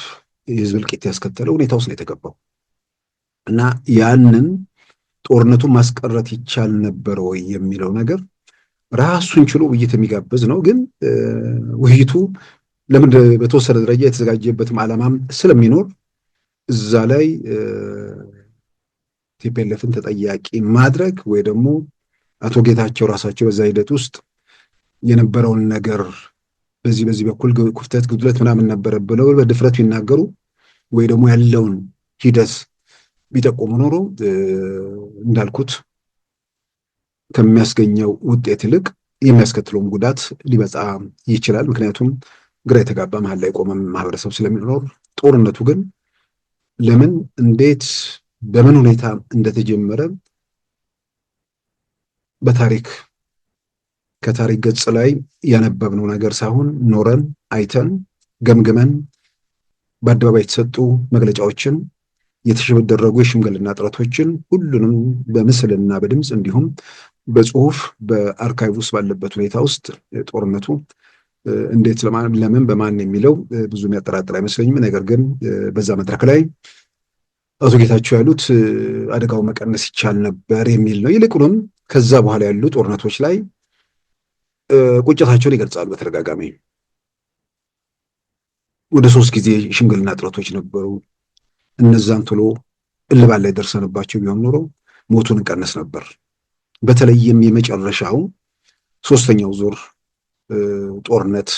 እልቂት ያስከተለ ሁኔታ ውስጥ ነው የተገባው እና ያንን ጦርነቱን ማስቀረት ይቻል ነበር ወይ የሚለው ነገር ራሱን ችሎ ውይይት የሚጋብዝ ነው። ግን ውይይቱ ለምን በተወሰነ ደረጃ የተዘጋጀበትም ዓላማም ስለሚኖር እዛ ላይ ቲፒኤልኤፍን ተጠያቂ ማድረግ ወይ ደግሞ አቶ ጌታቸው ራሳቸው በዛ ሂደት ውስጥ የነበረውን ነገር በዚህ በኩል ክፍተት ጉድለት ምናምን ነበረ ብለው በድፍረት ቢናገሩ ወይ ደግሞ ያለውን ሂደት ቢጠቁሙ ኖሮ እንዳልኩት ከሚያስገኘው ውጤት ይልቅ የሚያስከትለውን ጉዳት ሊበዛ ይችላል። ምክንያቱም ግራ የተጋባ መሀል ላይ ቆመ ማህበረሰብ ስለሚኖር፣ ጦርነቱ ግን ለምን እንዴት በምን ሁኔታ እንደተጀመረ ከታሪክ ገጽ ላይ ያነበብነው ነገር ሳይሆን ኖረን አይተን ገምግመን በአደባባይ የተሰጡ መግለጫዎችን የተደረጉ የሽምግልና ጥረቶችን ሁሉንም በምስልና በድምፅ እንዲሁም በጽሁፍ በአርካይቭ ውስጥ ባለበት ሁኔታ ውስጥ ጦርነቱ እንዴት ለምን በማን የሚለው ብዙ የሚያጠራጥር አይመስለኝም። ነገር ግን በዛ መድረክ ላይ አቶ ጌታቸው ያሉት አደጋው መቀነስ ይቻል ነበር የሚል ነው። ይልቁንም ከዛ በኋላ ያሉ ጦርነቶች ላይ ቁጭታቸውን ይገልጻሉ በተደጋጋሚ። ወደ 3 ጊዜ ሽምግልና ጥረቶች ነበሩ። እነዛን ቶሎ እልባት ላይ ደርሰንባቸው ቢሆን ኖሮ ሞቱን እንቀነስ ነበር። በተለይም የመጨረሻው 3ኛው ዙር ጦርነት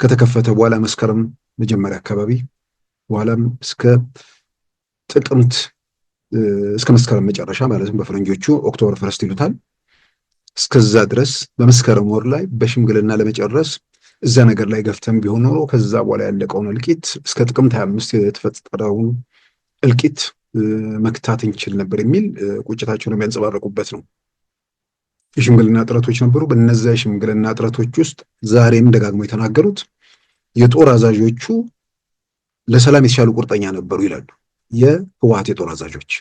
ከተከፈተ በኋላ መስከረም መጀመሪያ አካባቢ በኋላም እስከ መስከረም መጨረሻ ማለትም በፈረንጆቹ ኦክቶበር ፈርስት ይሉታል። እስከዛ ድረስ በመስከረም ወር ላይ በሽምግልና ለመጨረስ እዛ ነገር ላይ ገፍተን ቢሆን ኖሮ ከዛ በኋላ ያለቀውን እልቂት እስከ ጥቅምት 25 የተፈጠረውን እልቂት መክታት እንችል ነበር የሚል ቁጭታቸውን የሚያንጸባረቁበት ነው። የሽምግልና ጥረቶች ነበሩ። በእነዚያ የሽምግልና ጥረቶች ውስጥ ዛሬም ደጋግሞ የተናገሩት የጦር አዛዦቹ ለሰላም የተሻሉ ቁርጠኛ ነበሩ ይላሉ። የህወሓት የጦር አዛዦች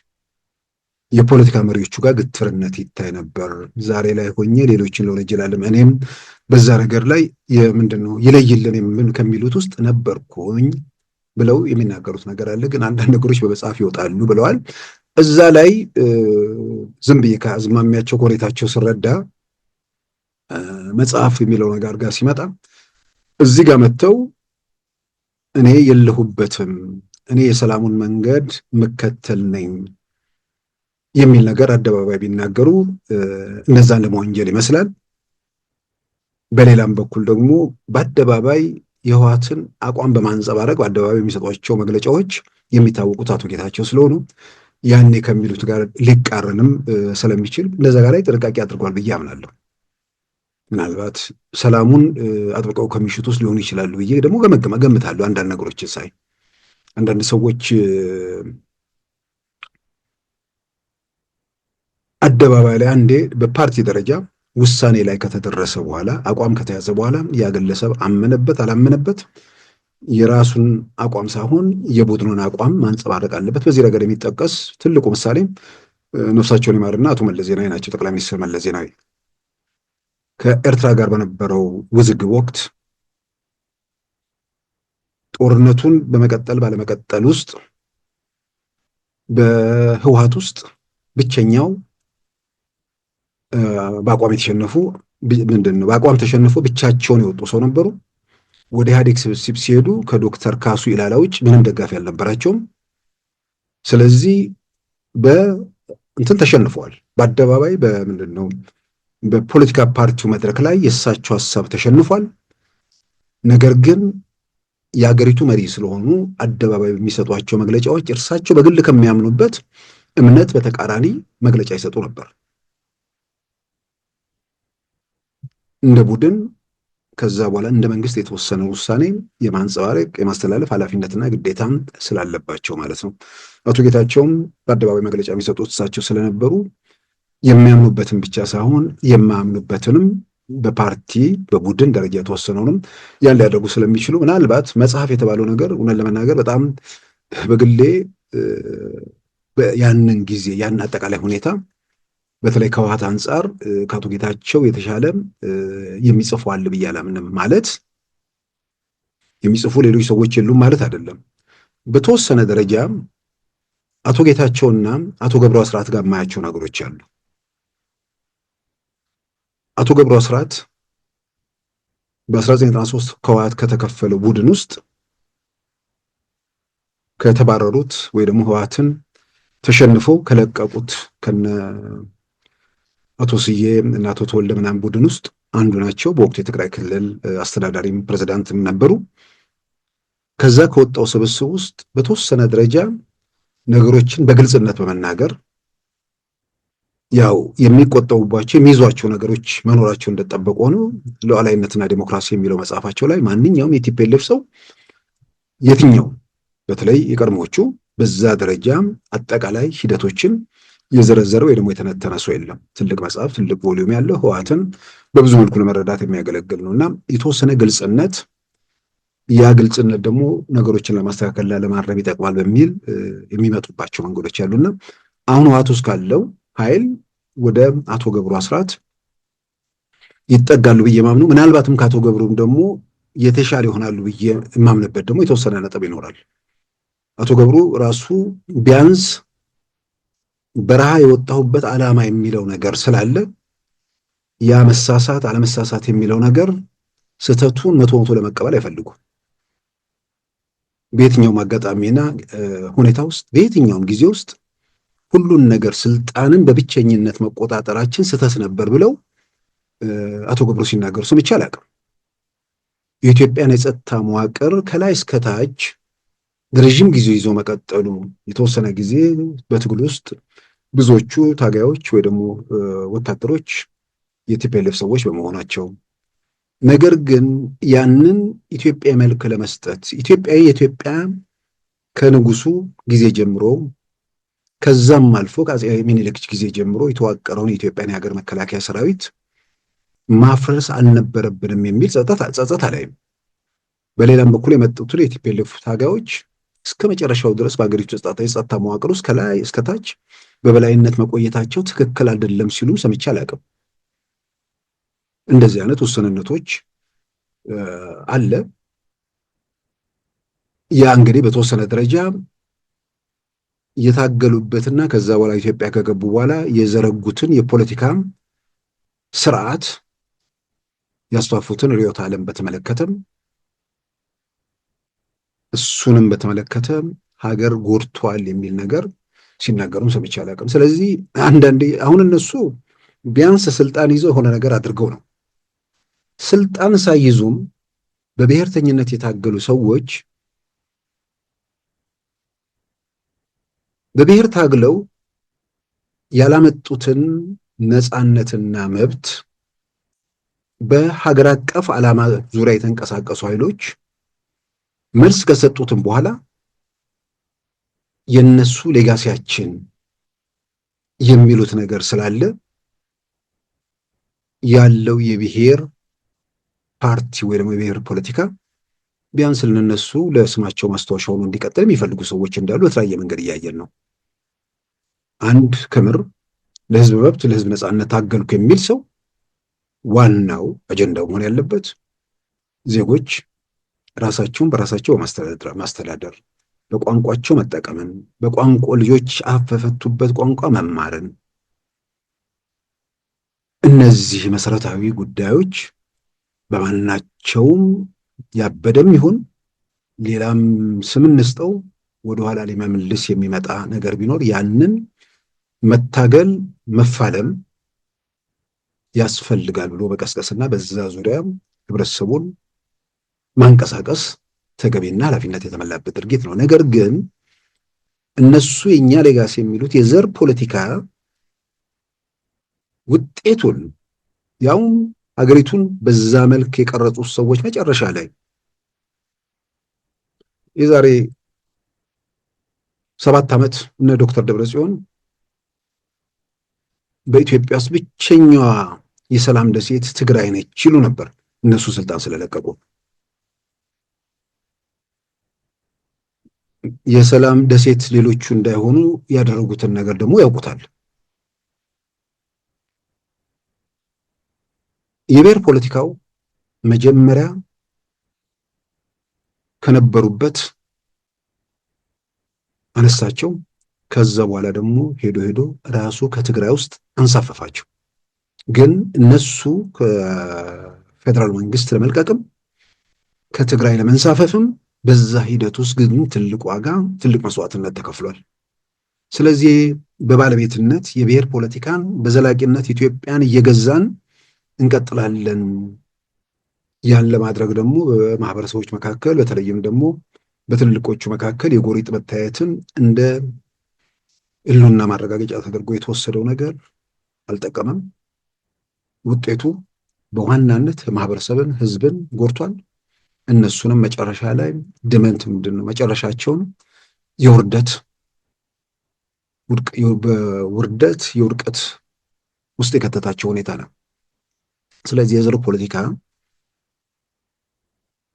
የፖለቲካ መሪዎቹ ጋር ግትርነት ይታይ ነበር። ዛሬ ላይ ሆኜ ሌሎችን ለወነጀላለም እኔም በዛ ነገር ላይ ምንድነው ይለይልን ከሚሉት ውስጥ ነበርኩኝ ብለው የሚናገሩት ነገር አለ። ግን አንዳንድ ነገሮች በመጽሐፍ ይወጣሉ ብለዋል። እዛ ላይ ዝም ብዬ ከአዝማሚያቸው ኮሬታቸው ስረዳ መጽሐፍ የሚለው ነገር ጋር ሲመጣ እዚህ ጋር መጥተው እኔ የለሁበትም፣ እኔ የሰላሙን መንገድ መከተል ነኝ የሚል ነገር አደባባይ ቢናገሩ እነዛን ለመወንጀል ይመስላል። በሌላም በኩል ደግሞ በአደባባይ የህወሓትን አቋም በማንጸባረቅ በአደባባይ የሚሰጧቸው መግለጫዎች የሚታወቁት አቶ ጌታቸው ስለሆኑ ያኔ ከሚሉት ጋር ሊቃረንም ስለሚችል እነዛ ጋር ላይ ጥንቃቄ አድርጓል ብዬ አምናለሁ። ምናልባት ሰላሙን አጥብቀው ከሚሽቱ ውስጥ ሊሆኑ ይችላሉ ብዬ ደግሞ ገምታለሁ። አንዳንድ ነገሮችን ሳይ አንዳንድ ሰዎች አደባባይ ላይ አንዴ በፓርቲ ደረጃ ውሳኔ ላይ ከተደረሰ በኋላ አቋም ከተያዘ በኋላ ያ ግለሰብ አመነበት አላመነበት የራሱን አቋም ሳይሆን የቡድኑን አቋም ማንጸባረቅ አለበት። በዚህ ረገድ የሚጠቀስ ትልቁ ምሳሌ ነፍሳቸውን ይማርና አቶ መለስ ዜናዊ ናቸው። ጠቅላይ ሚኒስትር መለስ ዜናዊ ከኤርትራ ጋር በነበረው ውዝግብ ወቅት ጦርነቱን በመቀጠል ባለመቀጠል ውስጥ በህወሓት ውስጥ ብቸኛው በአቋም የተሸነፉ በአቋም ተሸንፎ ብቻቸውን የወጡ ሰው ነበሩ። ወደ ኢህአዴግ ስብስብ ሲሄዱ ከዶክተር ካሱ ኢላላ ውጭ ምንም ደጋፊ አልነበራቸውም። ስለዚህ በእንትን ተሸንፈዋል። በአደባባይ በፖለቲካ ፓርቲው መድረክ ላይ የእሳቸው ሀሳብ ተሸንፏል። ነገር ግን የአገሪቱ መሪ ስለሆኑ አደባባይ በሚሰጧቸው መግለጫዎች እርሳቸው በግል ከሚያምኑበት እምነት በተቃራኒ መግለጫ ይሰጡ ነበር። እንደ ቡድን ከዛ በኋላ እንደ መንግስት የተወሰነ ውሳኔ የማንጸባረቅ የማስተላለፍ ኃላፊነትና ግዴታም ስላለባቸው ማለት ነው። አቶ ጌታቸውም በአደባባይ መግለጫ የሚሰጡት እሳቸው ስለነበሩ የሚያምኑበትን ብቻ ሳይሆን የማያምኑበትንም በፓርቲ በቡድን ደረጃ የተወሰነውንም ያን ሊያደርጉ ስለሚችሉ ምናልባት መጽሐፍ የተባለው ነገር እውነት ለመናገር በጣም በግሌ ያንን ጊዜ ያን አጠቃላይ ሁኔታ በተለይ ከህወሓት አንጻር ከአቶ ጌታቸው የተሻለ የሚጽፉ አለ ብዬ አላምንም። ማለት የሚጽፉ ሌሎች ሰዎች የሉም ማለት አይደለም። በተወሰነ ደረጃ አቶ ጌታቸውና አቶ ገብሩ አስራት ጋር የማያቸው ነገሮች አሉ። አቶ ገብሩ አስራት በ1993 ከህወሓት ከተከፈለው ቡድን ውስጥ ከተባረሩት ወይ ደግሞ ህወሓትን ተሸንፈው ከለቀቁት ከነ አቶ ስዬ እና አቶ ተወልደ ምናምን ቡድን ውስጥ አንዱ ናቸው። በወቅቱ የትግራይ ክልል አስተዳዳሪም ፕሬዝዳንትም ነበሩ። ከዛ ከወጣው ስብስብ ውስጥ በተወሰነ ደረጃ ነገሮችን በግልጽነት በመናገር ያው የሚቆጠቡባቸው የሚይዟቸው ነገሮች መኖራቸው እንደተጠበቁ ነው። ሉዓላዊነትና ዲሞክራሲ የሚለው መጽሐፋቸው ላይ ማንኛውም የቲፒኤልኤፍ ሰው የትኛው በተለይ የቀድሞቹ በዛ ደረጃ አጠቃላይ ሂደቶችን የዘረዘረ ወይ ደግሞ የተነተነ ሰው የለም። ትልቅ መጽሐፍ ትልቅ ቮሊዩም ያለው ህወሓትን በብዙ መልኩ ለመረዳት የሚያገለግል ነውና የተወሰነ ግልጽነት ያ ግልጽነት ደግሞ ነገሮችን ለማስተካከልና ለማረም ይጠቅማል በሚል የሚመጡባቸው መንገዶች ያሉና አሁን ህወሓት ውስጥ ካለው ኃይል ወደ አቶ ገብሩ አስራት ይጠጋሉ ብዬ ማምኑ፣ ምናልባትም ከአቶ ገብሩም ደግሞ የተሻለ ይሆናሉ ብዬ የማምንበት ደግሞ የተወሰነ ነጥብ ይኖራል። አቶ ገብሩ ራሱ ቢያንስ በረሃ የወጣሁበት ዓላማ የሚለው ነገር ስላለ ያ መሳሳት አለመሳሳት የሚለው ነገር ስህተቱን መቶ ለመቀበል አይፈልጉም። በየትኛውም አጋጣሚና ሁኔታ ውስጥ በየትኛውም ጊዜ ውስጥ ሁሉን ነገር ስልጣንን በብቸኝነት መቆጣጠራችን ስህተት ነበር ብለው አቶ ገብሩ ሲናገሩ ሰምቼ አላውቅም። የኢትዮጵያን የጸጥታ መዋቅር ከላይ እስከታች ረዥም ጊዜ ይዞ መቀጠሉ የተወሰነ ጊዜ በትግል ውስጥ ብዙዎቹ ታጋዮች ወይ ደግሞ ወታደሮች የቲፒኤልኤፍ ሰዎች በመሆናቸው፣ ነገር ግን ያንን ኢትዮጵያ መልክ ለመስጠት የኢትዮጵያ ከንጉሱ ጊዜ ጀምሮ ከዛም አልፎ ከአፄ ሚኒሊክ ጊዜ ጀምሮ የተዋቀረውን የኢትዮጵያን የሀገር መከላከያ ሰራዊት ማፍረስ አልነበረብንም የሚል ጸጸት አላይም። በሌላም በኩል የመጡትን የቲፒኤልኤፍ ታጋዮች እስከ መጨረሻው ድረስ በአገሪቱ የጸጥታ መዋቅር ውስጥ ከላይ እስከታች በበላይነት መቆየታቸው ትክክል አይደለም ሲሉም ሰምቼ አላውቅም። እንደዚህ አይነት ውስንነቶች አለ። ያ እንግዲህ በተወሰነ ደረጃ የታገሉበትና ከዛ በኋላ ኢትዮጵያ ከገቡ በኋላ የዘረጉትን የፖለቲካ ስርዓት ያስፋፉትን ርዕዮተ ዓለም በተመለከተም እሱንም በተመለከተ ሀገር ጎድቷል የሚል ነገር ሲናገሩም ሰምቼ አላውቅም። ስለዚህ አንዳንዴ አሁን እነሱ ቢያንስ ስልጣን ይዘው የሆነ ነገር አድርገው ነው። ስልጣን ሳይዙም በብሔርተኝነት የታገሉ ሰዎች በብሔር ታግለው ያላመጡትን ነፃነትና መብት በሀገር አቀፍ ዓላማ ዙሪያ የተንቀሳቀሱ ኃይሎች መልስ ከሰጡትም በኋላ የነሱ ሌጋሲያችን የሚሉት ነገር ስላለ ያለው የብሔር ፓርቲ ወይ ደግሞ የብሔር ፖለቲካ ቢያንስ ለነሱ ለስማቸው ማስታወሻ ሆኖ እንዲቀጥል የሚፈልጉ ሰዎች እንዳሉ በተለያየ መንገድ እያየን ነው። አንድ ከምር ለህዝብ መብት ለህዝብ ነፃነት ታገልኩ የሚል ሰው ዋናው አጀንዳው መሆን ያለበት ዜጎች ራሳቸውን በራሳቸው ማስተዳደር፣ በቋንቋቸው መጠቀምን፣ በቋንቋ ልጆች አፍ በፈቱበት ቋንቋ መማርን፣ እነዚህ መሰረታዊ ጉዳዮች በማናቸውም ያበደም ይሁን ሌላም ስም እንስጠው ወደኋላ ሊመልስ የሚመጣ ነገር ቢኖር ያንን መታገል መፋለም ያስፈልጋል ብሎ በቀስቀስና በዛ ዙሪያ ህብረተሰቡን ማንቀሳቀስ ተገቢና ኃላፊነት የተሞላበት ድርጊት ነው። ነገር ግን እነሱ የኛ ሌጋሲ የሚሉት የዘር ፖለቲካ ውጤቱን ያውም አገሪቱን በዛ መልክ የቀረጹት ሰዎች መጨረሻ ላይ የዛሬ 7 ዓመት እነ ዶክተር ደብረጽዮን በኢትዮጵያ ውስጥ ብቸኛዋ የሰላም ደሴት ትግራይ ነች ይሉ ነበር። እነሱ ስልጣን ስለለቀቁ የሰላም ደሴት ሌሎቹ እንዳይሆኑ ያደረጉትን ነገር ደግሞ ያውቁታል። የብሔር ፖለቲካው መጀመሪያ ከነበሩበት አነሳቸው። ከዛ በኋላ ደግሞ ሄዶ ራሱ ከትግራይ ውስጥ አንሳፈፋቸው። ግን እነሱ ከፌደራል መንግስት ለመልቀቅም ከትግራይ ለመንሳፈፍም በዛ ሂደት ውስጥ ግን ትልቅ ዋጋ ትልቅ መስዋዕትነት ተከፍሏል። ስለዚህ በባለቤትነት የብሔር ፖለቲካን በዘላቂነት ኢትዮጵያን እየገዛን እንቀጥላለን። ያን ለማድረግ ደግሞ በማህበረሰቦች መካከል በተለይም ደግሞ በትልልቆቹ መካከል የጎሪጥ መታየትን እንደ ህልውና ማረጋገጫ ተደርጎ የተወሰደው ነገር አልጠቀመም። ውጤቱ በዋናነት ማህበረሰብን ህዝብን ጎርቷል። እነሱንም መጨረሻ ላይ ድመንት ምንድነው መጨረሻቸውን የውርደት የውድቀት ውስጥ የከተታቸው ሁኔታ ነው። ስለዚህ የዘር ፖለቲካ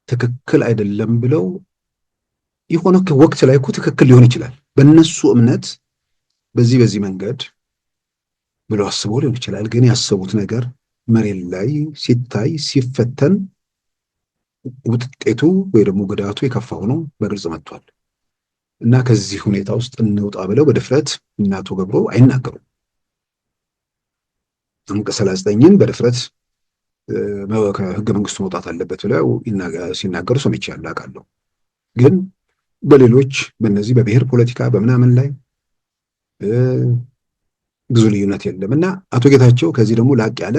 ትክክል አይደለም ብለው የሆነ ወቅት ላይ እኮ ትክክል ሊሆን ይችላል። በእነሱ እምነት በዚህ መንገድ ብለው አስበው ሊሆን ይችላል። ግን ያሰቡት ነገር መሬት ላይ ሲታይ ሲፈተን ውጤቱ ወይ ደግሞ ጉዳቱ የከፋ ሆኖ በግልጽ መጥቷል። እና ከዚህ ሁኔታ ውስጥ እንውጣ ብለው በድፍረት እነ አቶ ገብሩ አይናገሩም። አንቀጽ 39ን በድፍረት ከህገ መንግስቱ መውጣት አለበት ብለው ሲናገሩ ሰምቻለሁ፣ አውቃለሁ። ግን በሌሎች በእነዚህ በብሔር ፖለቲካ በምናምን ላይ ብዙ ልዩነት የለም እና አቶ ጌታቸው ከዚህ ደግሞ ላቅ ያለ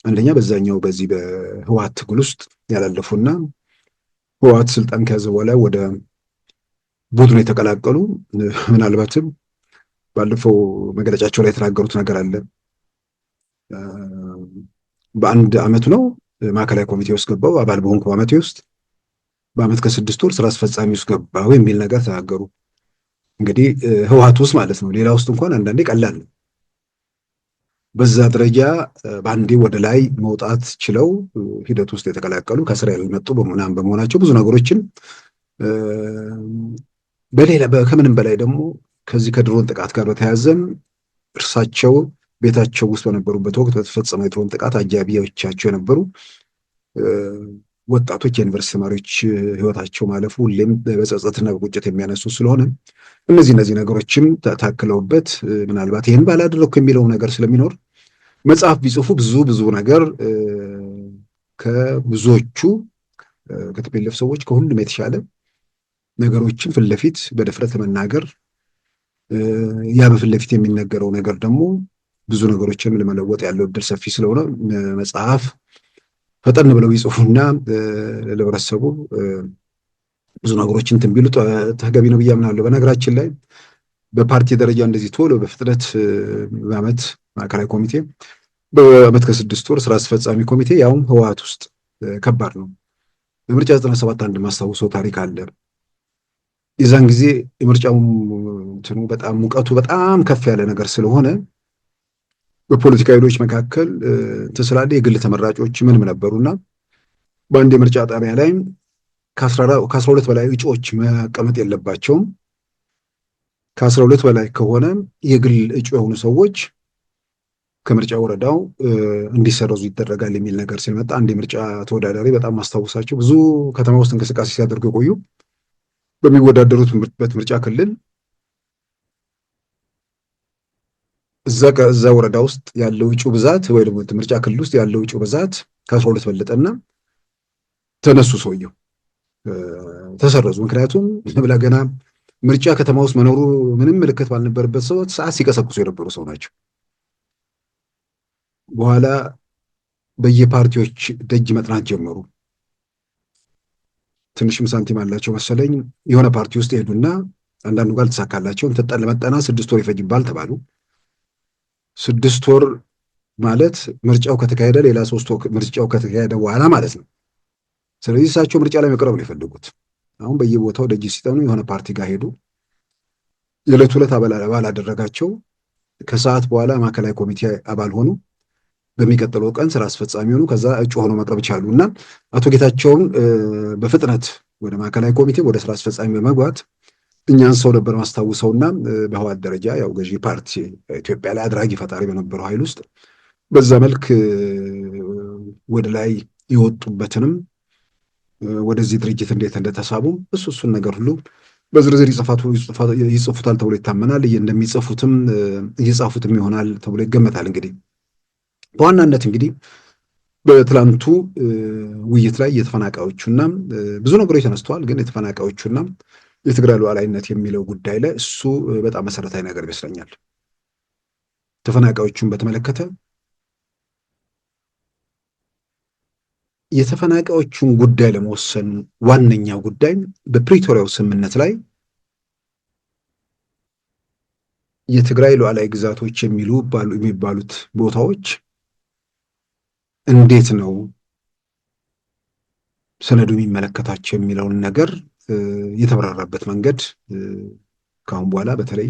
አንደኛ በዛኛው በዚህ በህወሓት ትግል ውስጥ ያላለፉና ህወሓት ስልጣን ከያዘ በኋላ ወደ ቡድኑ የተቀላቀሉ ምናልባትም ባለፈው መግለጫቸው ላይ የተናገሩት ነገር አለ። በአንድ አመት ነው ማዕከላዊ ኮሚቴ ውስጥ ገባው አባል በሆንኩ አመቴ ውስጥ በአመት ከ6 ወር ስራ አስፈጻሚ ውስጥ ገባው የሚል ነገር ተናገሩ። እንግዲህ ህወሓት ውስጥ ማለት ነው። ሌላ ውስጥ እንኳን አንዳንዴ ቀላል ነው። በዛ ደረጃ በአንዴ ወደ ላይ መውጣት ችለው ሂደት ውስጥ የተቀላቀሉ ከስራ ያልመጡ በምናምን በመሆናቸው ብዙ ነገሮችን በሌላ ከምንም በላይ ደግሞ ከዚህ ከድሮን ጥቃት ጋር በተያያዘም እርሳቸው ቤታቸው ውስጥ በነበሩበት ወቅት በተፈጸመው የድሮን ጥቃት አጃቢዎቻቸው የነበሩ ወጣቶች የዩኒቨርሲቲ ተማሪዎች ህይወታቸው ማለፉ ሁሌም በጸጸትና በቁጭት የሚያነሱ ስለሆነ እነዚህ ነገሮችም ታክለውበት ምናልባት ይህን ባላደረኩ የሚለው ነገር ስለሚኖር መጽሐፍ ቢጽፉ ብዙ ነገር ከብዙዎቹ ከቲፒኤልኤፍ ሰዎች ከሁሉም የተሻለ ነገሮችን ፊት ለፊት በድፍረት መናገር ያ በፊት ለፊት የሚነገረው ነገር ደግሞ ብዙ ነገሮችን ለመለወጥ ያለው እድል ሰፊ ስለሆነ መጽሐፍ ፈጠን ብለው ይጽፉና ለህብረተሰቡ ብዙ ነገሮችን እንትን ቢሉ ተገቢ ነው ብዬ አምናለሁ። በነገራችን ላይ በፓርቲ ደረጃ እንደዚህ ቶሎ በፍጥነት በአመት ማዕከላዊ ኮሚቴ በአመት ከ6 ወር ስራ አስፈጻሚ ኮሚቴ ያውም ህወሓት ውስጥ ከባድ ነው። በምርጫ 97 አንድ ማስታውሰው ታሪክ አለ። የዛን ጊዜ የምርጫው እንትኑ በጣም ሙቀቱ በጣም ከፍ ያለ ነገር ስለሆነ በፖለቲካ ኃይሎች መካከል ተስላለ የግል ተመራጮች ምንም ነበሩና በአንድ የምርጫ ጣቢያ ላይ ከ12 በላይ እጩዎች መቀመጥ የለባቸውም። ከ12 በላይ ከሆነ የግል እጩ የሆኑ ሰዎች ከምርጫ ወረዳው እንዲሰረዙ ይደረጋል የሚል ነገር ሲመጣ አንድ የምርጫ ተወዳዳሪ በጣም ማስታወሳቸው ብዙ ከተማ ውስጥ እንቅስቃሴ ሲያደርጉ የቆዩ በሚወዳደሩት ምርጫ ክልል እዛ ወረዳ ውስጥ ያለው እጩ ብዛት ወይ ደግሞ ምርጫ ክልል ውስጥ ያለው እጩ ብዛት ከ12 በለጠና ተነሱ፣ ሰውየው ተሰረዙ። ምክንያቱም ብላ ገና ምርጫ ከተማ ውስጥ መኖሩ ምንም ምልክት ባልነበረበት ሰዓት ሲቀሰቅሱ የነበሩ ሰው ናቸው። በኋላ በየፓርቲዎች ደጅ መጥናት ጀመሩ። ትንሽም ሳንቲም አላቸው መሰለኝ። የሆነ ፓርቲ ውስጥ ሄዱና አንዳንዱ ጋር ተሳካላቸው። ለመጠና 6 ወር ይፈጅባል ተባሉ። 6 ወር ማለት ምርጫው ከተካሄደ ሌላ 3 ወር ምርጫው ከተካሄደ በኋላ ማለት ነው። ስለዚህ እሳቸው ምርጫ ላይ መቅረብ ነው የፈለጉት። አሁን በየቦታው ደጅ ሲጠኑ የሆነ ፓርቲ ጋር ሄዱ። የዕለት ሁለት አባል አደረጋቸው። ከሰዓት በኋላ ማዕከላዊ ኮሚቴ አባል ሆኑ። በሚቀጥለው ቀን ስራ አስፈጻሚ ሆኑ። ከዛ እጩ ሆኖ መቅረብ ቻሉ እና አቶ ጌታቸውን በፍጥነት ወደ ማዕከላዊ ኮሚቴ ወደ ስራ አስፈጻሚ በመግባት እኛን ሰው ነበር ማስታውሰውና በህወሓት ደረጃ ያው ገዢ ፓርቲ ኢትዮጵያ ላይ አድራጊ ፈጣሪ በነበረው ኃይል ውስጥ በዛ መልክ ወደ ላይ የወጡበትንም ወደዚህ ድርጅት እንዴት እንደተሳቡ እሱን ነገር ሁሉ በዝርዝር ይጽፉታል ተብሎ ይታመናል። እንደሚጽፉትም እየጻፉትም ይሆናል ተብሎ ይገመታል። እንግዲህ በዋናነት እንግዲህ በትላንቱ ውይይት ላይ የተፈናቃዮቹና ብዙ ነገሮች ተነስተዋል። ግን የተፈናቃዮቹና የትግራይ ሉዓላዊነት የሚለው ጉዳይ ላይ እሱ በጣም መሰረታዊ ነገር ይመስለኛል። ተፈናቃዮቹን በተመለከተ የተፈናቃዮቹን ጉዳይ ለመወሰን ዋነኛው ጉዳይ በፕሪቶሪያው ስምምነት ላይ የትግራይ ሉዓላዊ ግዛቶች የሚባሉት ቦታዎች እንዴት ነው ሰነዱ የሚመለከታቸው የሚለውን ነገር የተብራራበት መንገድ ከአሁን በኋላ በተለይ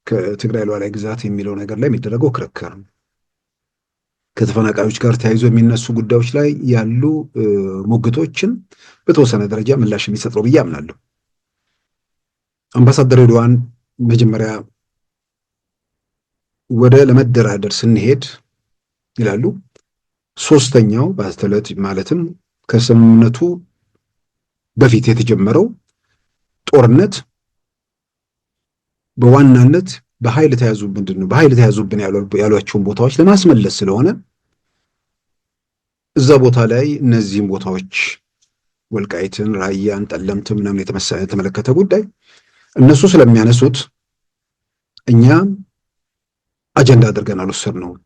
ከትግራይ ሉዓላዊ ግዛት የሚለው ነገር ላይ የሚደረገው ክርክር ከተፈናቃዮች ጋር ተያይዞ የሚነሱ ጉዳዮች ላይ ያሉ ሙግቶችን በተወሰነ ደረጃ ምላሽ የሚሰጠው ብዬ አምናለሁ። አምባሳደር ሬድዋን መጀመሪያ ወደ ለመደራደር ስንሄድ ይላሉ ሶስተኛው ባስተለት ማለትም ከስምምነቱ በፊት የተጀመረው ጦርነት በዋናነት በኃይል ተያዙብን ያሏቸውን ቦታዎች ለማስመለስ ስለሆነ እዛ ቦታ ላይ እነዚህም ቦታዎች ወልቃይትን፣ ራያን፣ ጠለምትን ምናምን የተመለከተ ጉዳይ እነሱ ስለሚያነሱት እኛ አጀንዳ አድርገን አልወሰድነውም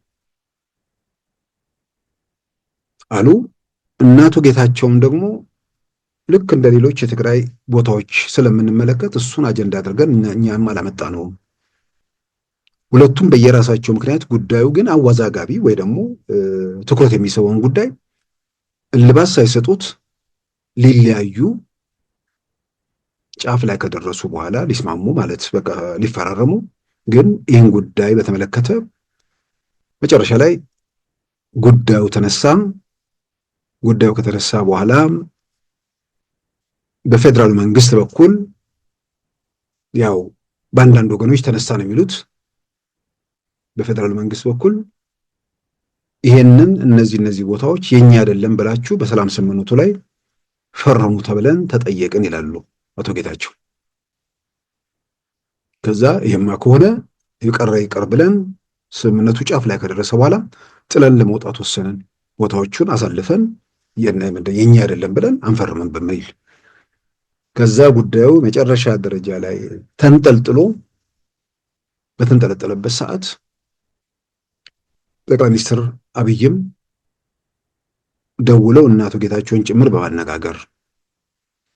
አሉ። እናቱ ጌታቸውም ደግሞ ልክ እንደ ሌሎች የትግራይ ቦታዎች ስለምንመለከት እሱን አጀንዳ አድርገን እኛም አላመጣነውም። ሁለቱም በየራሳቸው ምክንያት ጉዳዩ ግን አወዛጋቢ ወይ ደግሞ ትኩረት የሚስበውን ጉዳይ እልባት ሳይሰጡት ሊለያዩ ጫፍ ላይ ከደረሱ በኋላ ሊስማሙ ማለት በቃ ሊፈራረሙ ግን ይህን ጉዳይ በተመለከተ መጨረሻ ላይ ጉዳዩ ተነሳ። ጉዳዩ ከተነሳ በኋላ በፌደራል መንግስት በኩል ያው በአንዳንድ ወገኖች ተነሳ ነው የሚሉት። በፌደራል መንግስት በኩል ይሄንን እነዚህ ቦታዎች የኛ አይደለም ብላችሁ በሰላም ስምምነቱ ላይ ፈረሙ ተብለን ተጠየቅን ይላሉ አቶ ጌታቸው። ከዛ ይሄማ ከሆነ ይቀር ብለን ስምምነቱ ጫፍ ላይ ከደረሰ በኋላ ጥለን ለመውጣት ወሰንን። ቦታዎቹን አሳልፈን የኛ አይደለም ብለን አንፈርምም በሚል ከዛ ጉዳዩ መጨረሻ ደረጃ ላይ በተንጠለጠለበት ሰዓት ጠቅላይ ሚኒስትር አብይም ደውለው እናቶ ጌታቸውን ጭምር በማነጋገር